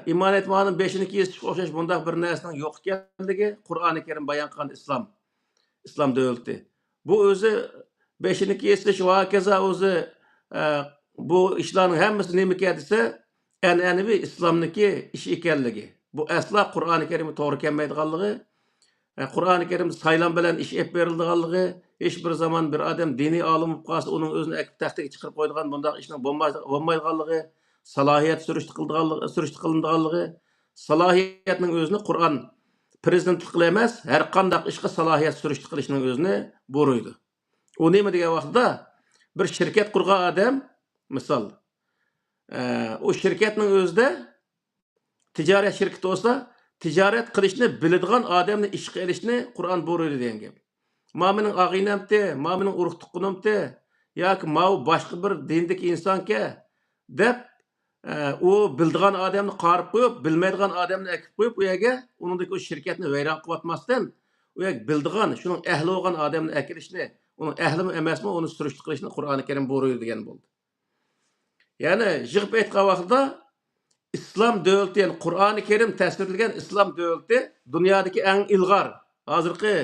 iman etmanın beşini kesişik okşaş bundaq bir näsinin yok ekenligi Qur'an-ı Kerim bayan qılan İslam dövleti. Bu özü beşini kesiş ve keza özü bu işlerin hemmesi nemi kedise en'enevi İslam'daki iş ekenligi. Bu asla Qur'an-ı Kerim'i toğru kelmeydiganligi, Qur'an-ı Kerim saylan bilen iş ep berildiganligi, hiç bir zaman bir adam dini alim bolup qalsa onun özünü ekip taxtaga chiqarib qo'ydigan bundaq ishning bo'lmaydiganligi, salahiyat surishti qilindiganligi, salahiyatning o'zini Qur'an prezidentlik qila emas, har qandaq ishga salahiyat surishti qilishning o'zini buyuruydi. O nima degan vaqtda bir shirkat qurgan odam, misol, o shirkatning o'zida tijorat shirkati bo'lsa, tijorat qilishni biladigan odamni ishga ilishni Qur'on buyuradi degan gap. Ma'mening ag'inamti, ma'mening urug' tuqqunimti yoki ma'u boshqa bir dindagi insonga deb u bildigan odamni qarib qo'yib, bilmaydigan odamni akib qo'yib, u yerga uningdagi o shirkatni vayron qilyapmasdan, u yer bildigan, shuning ahli bo'lgan odamni akilishni, uning ahlimi emasmi, uni surishti qilishni Qur'oni Karim buyuradi degan bo'ldi. Ya'ni yig'ib aytgan vaqtda İslam dövleti, yani Qur'oni Kerim tasvirlangan İslam dövleti dunyodagi eng ilg'or, hozirgi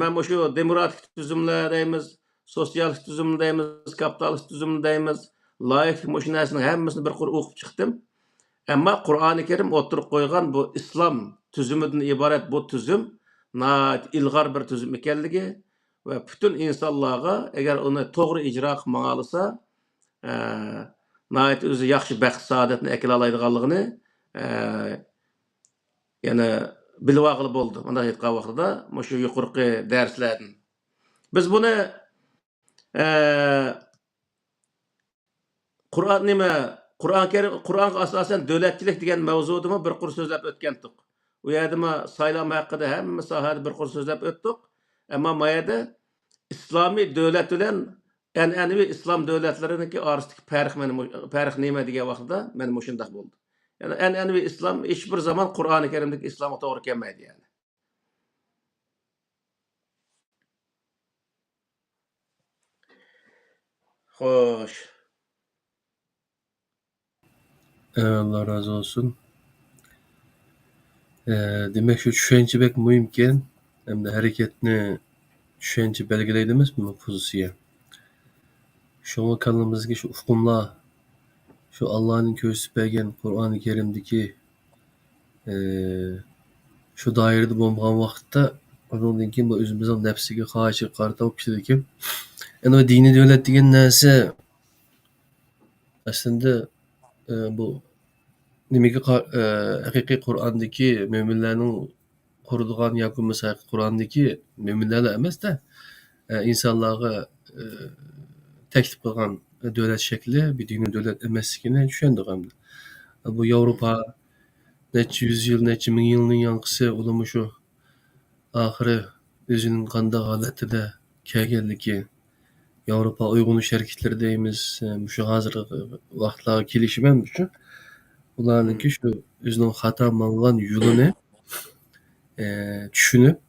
mana shu demokratik tuzumlar deymiz, sotsialist tuzum deymiz, kapitalist tuzum deymiz, laik shu narsaning hammasini bir qur o'qib chiqdim. Ammo Qur'oni Kerim o'tirib qo'ygan bu islom tuzumidan iborat bu tuzum ilg'or bir tuzum ekanligi va butun insonlarga agar uni to'g'ri ijro qilmay olsa, nəhayət özü yaxşı bəxt saadətini əkil alaydıqanlığını yəni bilib ağılıb oldu. Onda aytqan vaxtda şu yuqurqi dərslərdən. Biz bunu Qur'onga asosan dövlətçilik degan mavzudimi bir qur so'zlab o'tgandik. U yerda saylom haqida hamma sohada bir qur so'zlab o'tdik. Ammo bu yerda islomiy davlat bilan an'anaviy islom davlatlarininki orasidagi farq nima degan vaqtda men mushundaq bo'ldi. Ya'ni an'anaviy islom hech bir zaman Qur'oni Karimdagi islomga to'g'ri kelmaydi yani. Xo'sh. Allah razı olsun. Demek şu düşünce bek mühimken hem de hareketini düşünce belgileydi emasmi bu pozisiya. Şoňa kalymyzga şu ufkumlar, şu Allah'ın köýsüp bergen Qur'oni Kerimdeki şu dairede bolmagan wagtda ondan keyin bu özümizin nefsiga karşı qarata kişidikim. Yani o dini devlet degen näse aslında bu nimeki haqiqiy Qur'ondagi müminlerning qurdigan yoki mesela Qur'ondagi müminlerle emas da insonlarga teklif qilgan devlet şekli bir dini devlet emasligini düşündük hem de. Bu Avrupa neçe yüzyıl, neçe min yılının yankısı olumu şu ahiri özünün qandaq halatida kelgenligi Avrupa uyg'unish hareketleri deymiz, şu hazırki vaqtlarga kelişimem şu. Ularninki şu özünün hata mangan yolunu düşünüp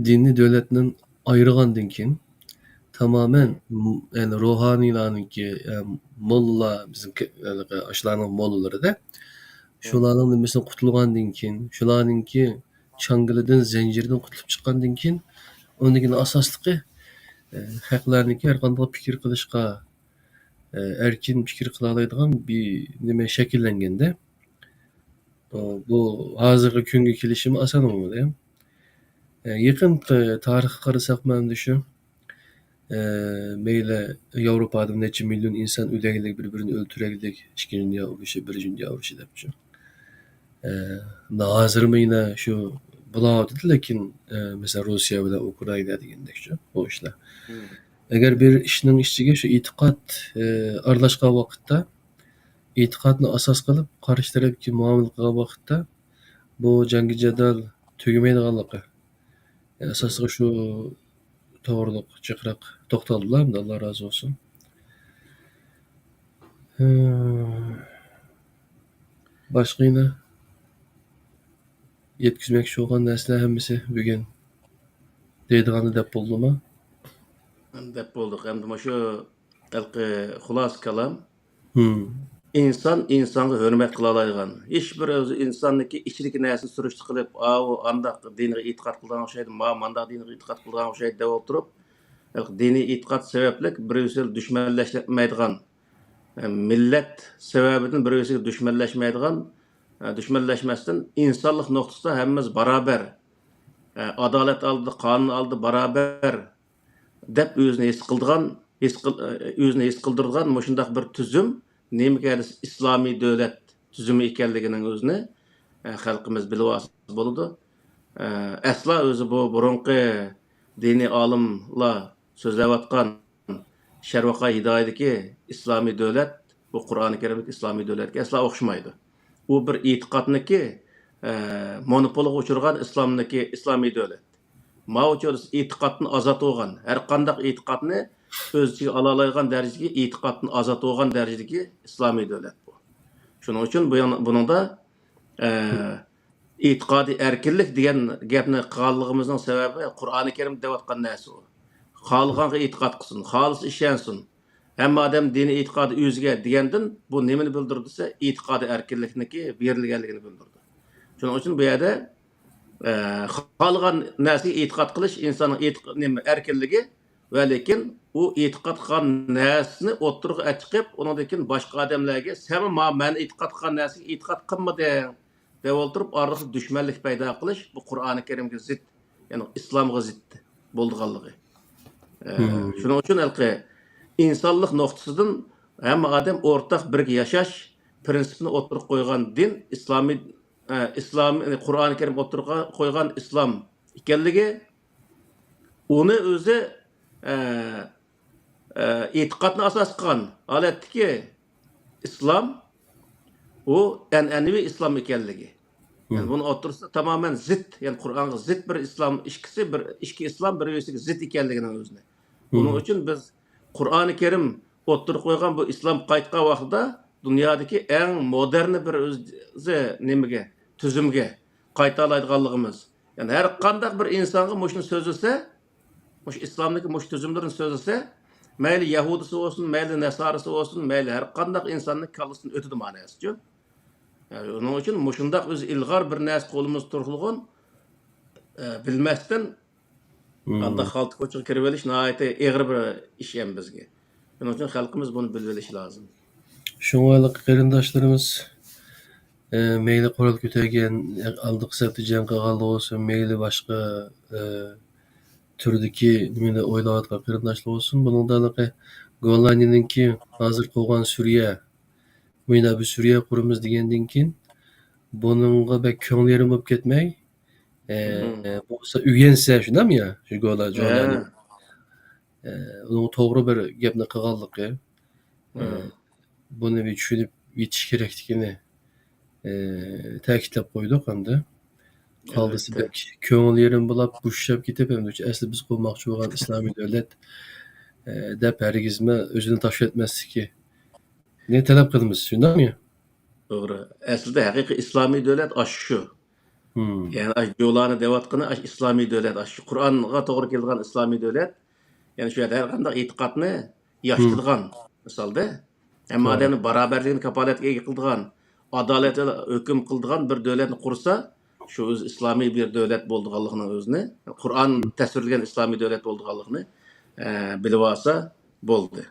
dinni devletinin ayırgandan keyin tamamen yani ruhanilarninki mollalar bizim aşılarning mollaları da şularning nimasidan qutulgandan keyin şularninki çangilidan zanjirdan qutulup chiqqandan keyin ondagina asosliqi haqlarniki har qanday fikir qilishga erkin fikir qila oladigan bir nima shakllanganda bu hozirgi kunga kelishimi oson bo'lmadi. Yaqin tarixga qarasak mana shu meyle Avrupa'da neçe milyon insan öldürüldük, birbirini öldürüldük, 2. Dünya Savaşı, 1. Dünya Savaşı dep şu. Hazır mı yine şu bular dedi, lakin mesela Rusya bilen Ukrayna degендek şu o işler. Eğer bir işinin işçiga şu itiqat aralashgan vaqtda itiqatni asos qilib qarshi tarafga muomala qilgan vaqtda bu jangi jadal tugamaydiganligi asosiy şu to'g'riliq chiqroq to'xtaldilar. Allah razı olsun. Başqa yine yetkizmekçi olan narsalar hammasi bugun deydigani dep boldumi? Dep boldik. Endi şu xulosat kalam. inson insonga hurmat qila oladigan hech bir o'zi insonniki ichidagi narsani surishti qilib u andaq dinga e'tiqod qilgan o'xshaydi mandaq dinga e'tiqod qilgan o'xshaydi deb o'tirib diniy e'tiqod sababli birisi dushmanlashmaydigan millat sababidan birisiga dushmanlashmasdan insonlik nuqtasida hammamiz barobar adolat oldi qonun oldi barobar deb o'zini o'zini his qildirgan shundoq bir tuzum nemaga islomiy davlat tuzumi ekanligining o'zini xalqimiz bilib olsa bo'ladi. Aslo o'zi bu burunqi diniy olimlar so'zlayotgan sharvaqa hidoyatdagi islomiy davlat bu Qur'oni Karimdagi islomiy davlatga aslo o'xshamaydi. U bir e'tiqodniki monopolga uchirgan islomiy davlat. Mavjud e'tiqodni ozod bo'lgan, har qanday e'tiqodni o'z ichiga ola oladigan darajadagi e'tiqodni ozod bo'lgan darajadagi islomiy davlat bu. Shuning uchun buningda e'tiqodiy erkinlik degan gapni qilganligimizning sababi Qur'oni Karim deyotgan narsa u. Xohlaganga e'tiqod qilsin, xohlasa ishonsin. Hamma odam diniy e'tiqodi o'ziga degandan bu nimani bildirdisa, e'tiqodiy erkinlikniki berilganligini bildirdi. Shuning uchun bu yerda xohlagan narsaga e'tiqod qilish insonning erkinligi va lekin u e'tiqod qilgan narsani o'ttirg'a chiqib, undan keyin boshqa odamlarga "Sen men e'tiqod qilgan narsaga e'tiqod qilmading" deb o'tirib, orasida dushmanlik paydo qilish bu Qur'oni Karimga zid, ya'ni islomga zid bo'lganligi. Shuning uchun insonlik nuqtasidan hamma odam o'rtaq birga yashash prinsipini o'ttirib qo'ygan din islom Qur'oni Karim o'ttirib qo'ygan islom ekanligi uni o'zi e'tiqodni asos qilgan holatdagi islom u an'anaviy islom ekanligi. Yani bunu otursa tamamen zıt, yani Kur'an'a zıt bir İslam işki İslam birisiga zıt ekanligini o'zini. Bunun için biz Qur'oni Karim o'ttirib qo'ygan bu islom qaytgan vaqtida dunyodagi eng modern bir o'zi nimaga, tuzumga qayta oladiganligimiz. Yani har qanday bir insonga mushuni so'zlasa, mush islomdagi mush tuzumlarni so'zlasa, mayli yahudisi bo'lsin, mayli nasarisi bo'lsin, mayli har qanday insonning kallasini o'tidi ma'nosichu. Yani onun için muşundaq öz ilgar bir narsa qo'limiz turg'ilgan bilmasdan anda xalq ko'chiga kirib olish nihoyatda og'ir bir ish ham bizga. Shuning uchun xalqimiz buni bilib olishi lozim. Şoňalyk qarindaşlarymız meyli qoral kötergen aldyk septi jan qılganlyk bolsun, meyli başga türdeki nimeni oýlawatgan qarindaşlar bolsun. Bunun dalygy Gollandiýanyňki hazır goýgan Suriýe Muyna bir Suriye kurumuz degenden keyin bununla bek köňlerim bolup ketmey. Bolsa üýense şundam ya, şu gola joýlany. Onu togry bir gepni kılganlygy. Bunu bir düşünüp yetiş gerekdigini täkitlep goýduk anda. Kaldysı bek köňlerim bulap buşşap gitip hem äsli biz gurmakçy bolan islami döwlet dep hergizme özüni taş etmezki. Ne talep kılmız, şundan mı? Doğru. Aslında haqiqiy islomiy davlat şu. Yani yo'lani deyotgani islomiy davlat, şu Qur'onga to'g'ri kelgan islomiy davlat. Yani şu yerda har qanday e'tiqodni yoshtilgan misolda hamma odamni barobarligini kapolatga ega qildigan, adolatga hukm qildigan bir davlatni qursa, şu o'z islomiy bir davlat bo'lganligini o'zini, Qur'on tasvirlagan islomiy davlat bo'lganligini bilib olsa bo'ldi.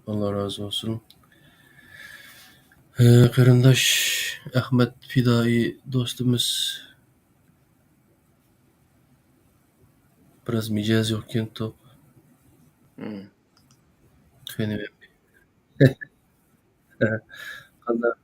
Allah razı olsun. Qarindaş Ahmet Fidai dostumuz biraz micaz yokken top. Benim. Qanda.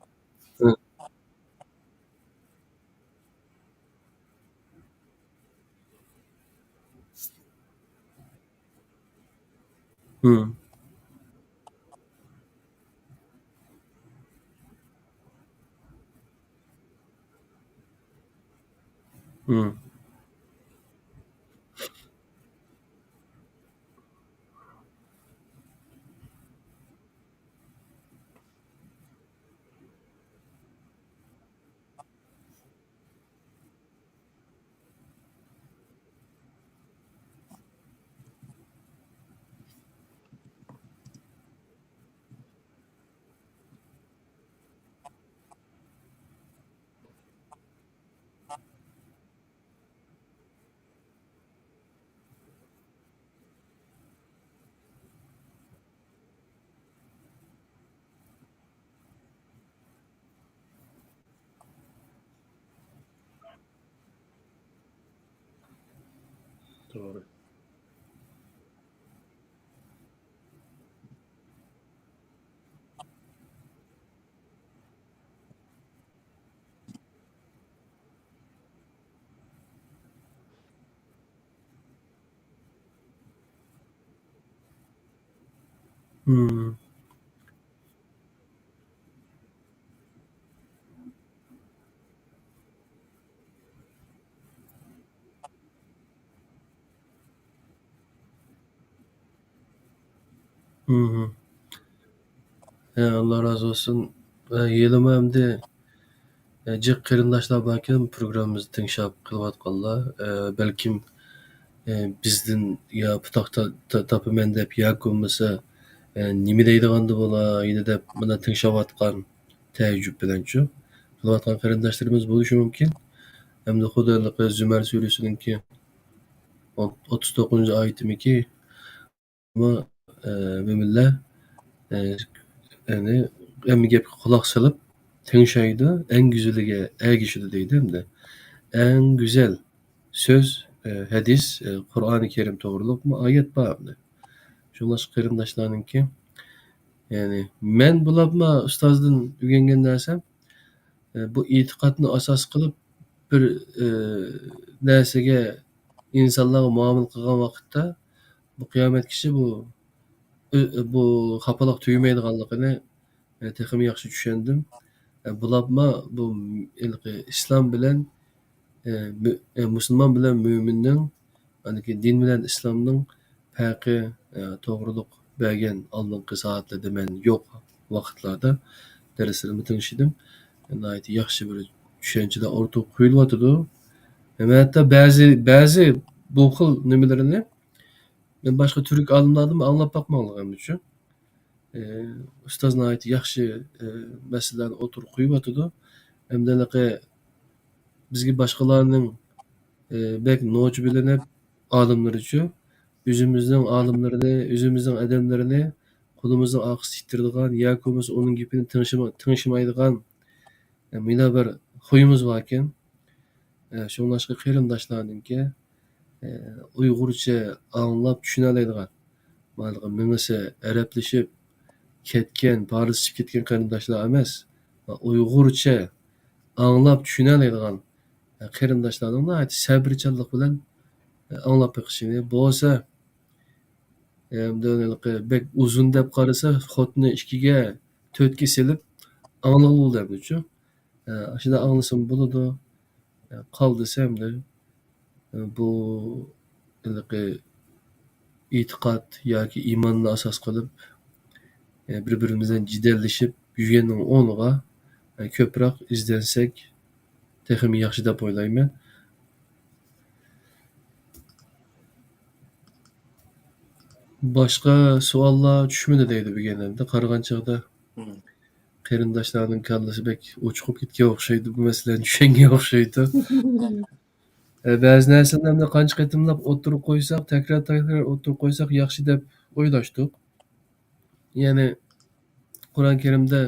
Doğru. Hmm. Hmm. Allah razı olsun. Yılımı hem de cık kırındaşlar bakin programımızı tinşap kılvatqanlar. Belkim bizden ya putakta tapımen dep ya kommasa nime deydigandy bola, ýene dep mına tinşapatgan täjjüp bilençi. Kılvatgan kırındaşlarımız boluşy mümkin. Hem de Hudaýlyk Zümer Süresininki 39. aýetymiki ama müminler yani emmi gepke kulak salıp tinşaýdy, en güzelige ägişidi diýdi hem-de. En güzel söz, hadis, Kur'an-ı Kerim togrulukmy ayet barmy? Şuňlaş kyryndaşlarynky yani men bulapma ustazdan ügengen näsem bu itikadny asas kılıp bir näsege insanlara muamele kılgan wagtda bu kıyamet kişi bu hapalyk tüýmeýdiganlygyny tehim ýaxşy düşendim. Bulapma bu ilki İslam bilen musulman bilen müminiň haniki din bilen İslamnyň päki togruluk bergen aldynkı saatlarda men ýok wagtlarda derslerimi tinşidim. Naýat ýaxşy bir düşünçede ortaga goýulýardy. Hatda bäzi bu hyl nimelerini men başga türk alymlardan anlap bakmaglygym üçin ustaz naýat ýaxşy meselelerni oturup goýup hem de bizgi başgalarynyň bek noç bilenip alımlar üçin üzümizden alımlaryny, üzümizden edemlerini kulumuzdan aksy ýitirdigan ýa-ki onuň gepini tınşymaýdygan mine bir huyumuz barken şoňlaşky kyryndaşlarynky Uýgurça anlap düşünäleýdigan malygam meňese arapleşip ketken, parsça ketken kyryndaşlar emas, Uýgurça anlap düşünäleýdigan kyryndaşlaryň naýat säbirçanlyk bilen anlap bakýşyny bolsa bek uzun dep garasa hotny 2-ge 4-ge selip anlagy bolýardyçy. Aşynda anlasam bolady. Kaldysam da bu ilki itikad ýa-ki imanyny asas kılıp bir-birimizden jidelleşip ýüzeniň onuga köprak izlensek tehim ýaxşy dep oýlaýmyn. Başga suallar düşmedi diýdi bigenemde. Karagan çagda Hmm. kyryndaşlarynyň kallasy bek uçup gitgen okşaýdy, bu meseleni düşengen okşaýdy. Bäzi närselerini kança getimlap oturup goýsak, tekrar oturup goýsak ýaxşy dep oýlaşdyk. Ýani Kur'an-ı Kerimde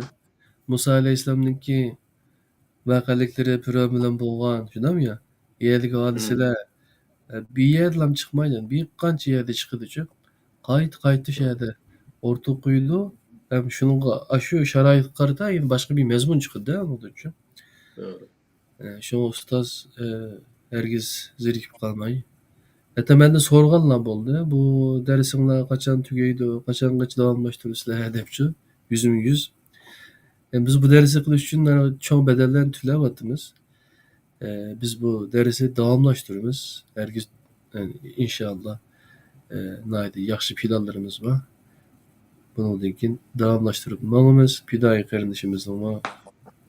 Musa aleyhisselam'nınki vakalikleri Firavun bilen bolgan, şunam ya? Ýerlik hadiseler bir ýerlam çykmaýan, bir kança ýerde çykydyçy. Gaýty şäherде ortaga goýuldy. Hem şunuňga aşu şaraýat garda ýene başga bir mezmun çykdy anladyçy. Doğru. Şoň ustaz hergiz zerikip kalmaý. Hatta mende sorganlar boldy. Bu dersiňler kaçan tügeýdi, kaçangaça dowamlaşdyryrsızlar depçi. %100. Biz bu dersi kılıç üçin çoň bedellerni türläp atymyz. Biz bu dersi dowamlaşdyrymyz. Hergiz inşallah naýdy ýaxşy planlarymyz bar. Bundan keyin dowamlaşdyryp maňymyz Pidaý kyryndaşymyzyň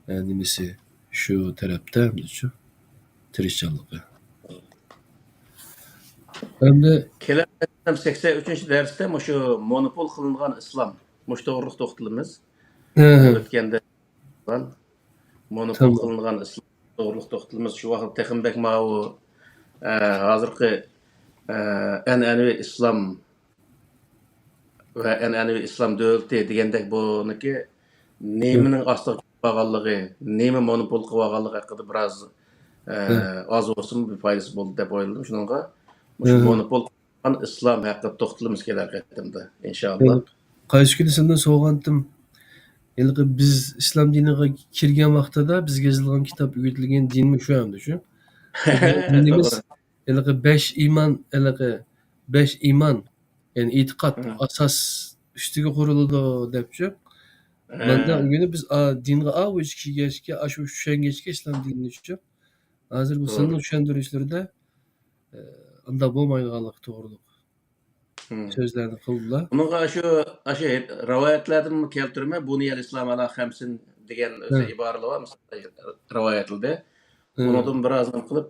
nimesi şu tarapda şu tirişçanlygy. Hem-de Kelen 83-nji dersde muşu monopol kılıngan İslam muş dogruluk dokutulymyz. Ötkende monopol tamam. kılıngan İslam dogruluk dokutulymyz. Şu wagt tehim bek mawy hazırky enänewi İslam we enänewi İslam döwleti digendek bunuki neminiň astyga baganlygy, neme monopol kılganlygy hakynda biraz az bolsun bir faýdasy boldy dep oýladym. Şunuňga Şu Hı. monopol qilgan islom haqida to'xtalamiz kelar qatimda inshaalloh. Yani qaysi kuni senden soğuğantım. Yani biz İslam dinine kirgen vaqtida bizga yozilgan kitap öğretilgen dinmi şu hem düşün. Bizim dinimiz To'g'ri. yani beş iman yani itiqat Hı. asas üstüge kuruldu depçi. Manda Ha, günü biz dinge o üç kişi geçke aşı üşengeçke İslam dinini düşün. Hazır bu sınırlı to'g'ri. üşendürüşlerde anda bo'lmaydiganligi to'g'riliq Hı. so'zlarni qildilar. Bununla şu rivayetlerden mi keltirme Buniyel İslam ala hamsin degan o'zi Ha, iboralar var rivoyatildi. ha. Unudan biraz qilib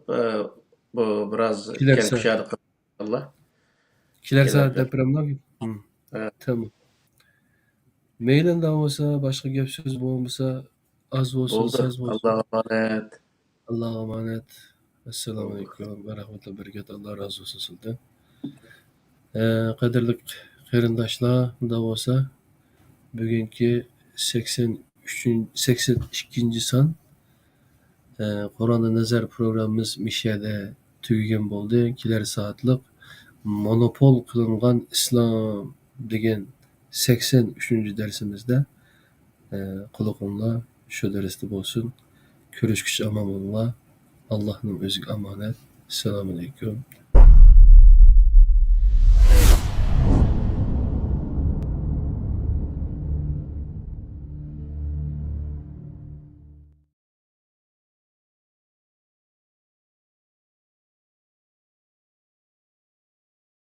bu biraz Kilerse, kelkishadi Allah kilerse kelarga. depremler gibi. Hı, Ha, tamam. Meylen de olsa, başka gep söz olmasa az olsun, bo'ldi. saz olsun. Allohga emanet. Allah'a emanet. Esselamu Bo'ldi. Aleyküm ve Rahmetullahi Berekat. Allah razı olsun sizden. Kadirlik qarindoshlar, da olsa bugungi 82. son Qur'oni nazar programmamiz mishada tugagan bo'ldi. Kelar soatlik monopol qilingan islom degan 83 darsimizda quloqinglar shu darsda bo'lsin. Ko'rishguncha omon bo'linglar. Allohning o'ziga omonat. Assalomu alaykum.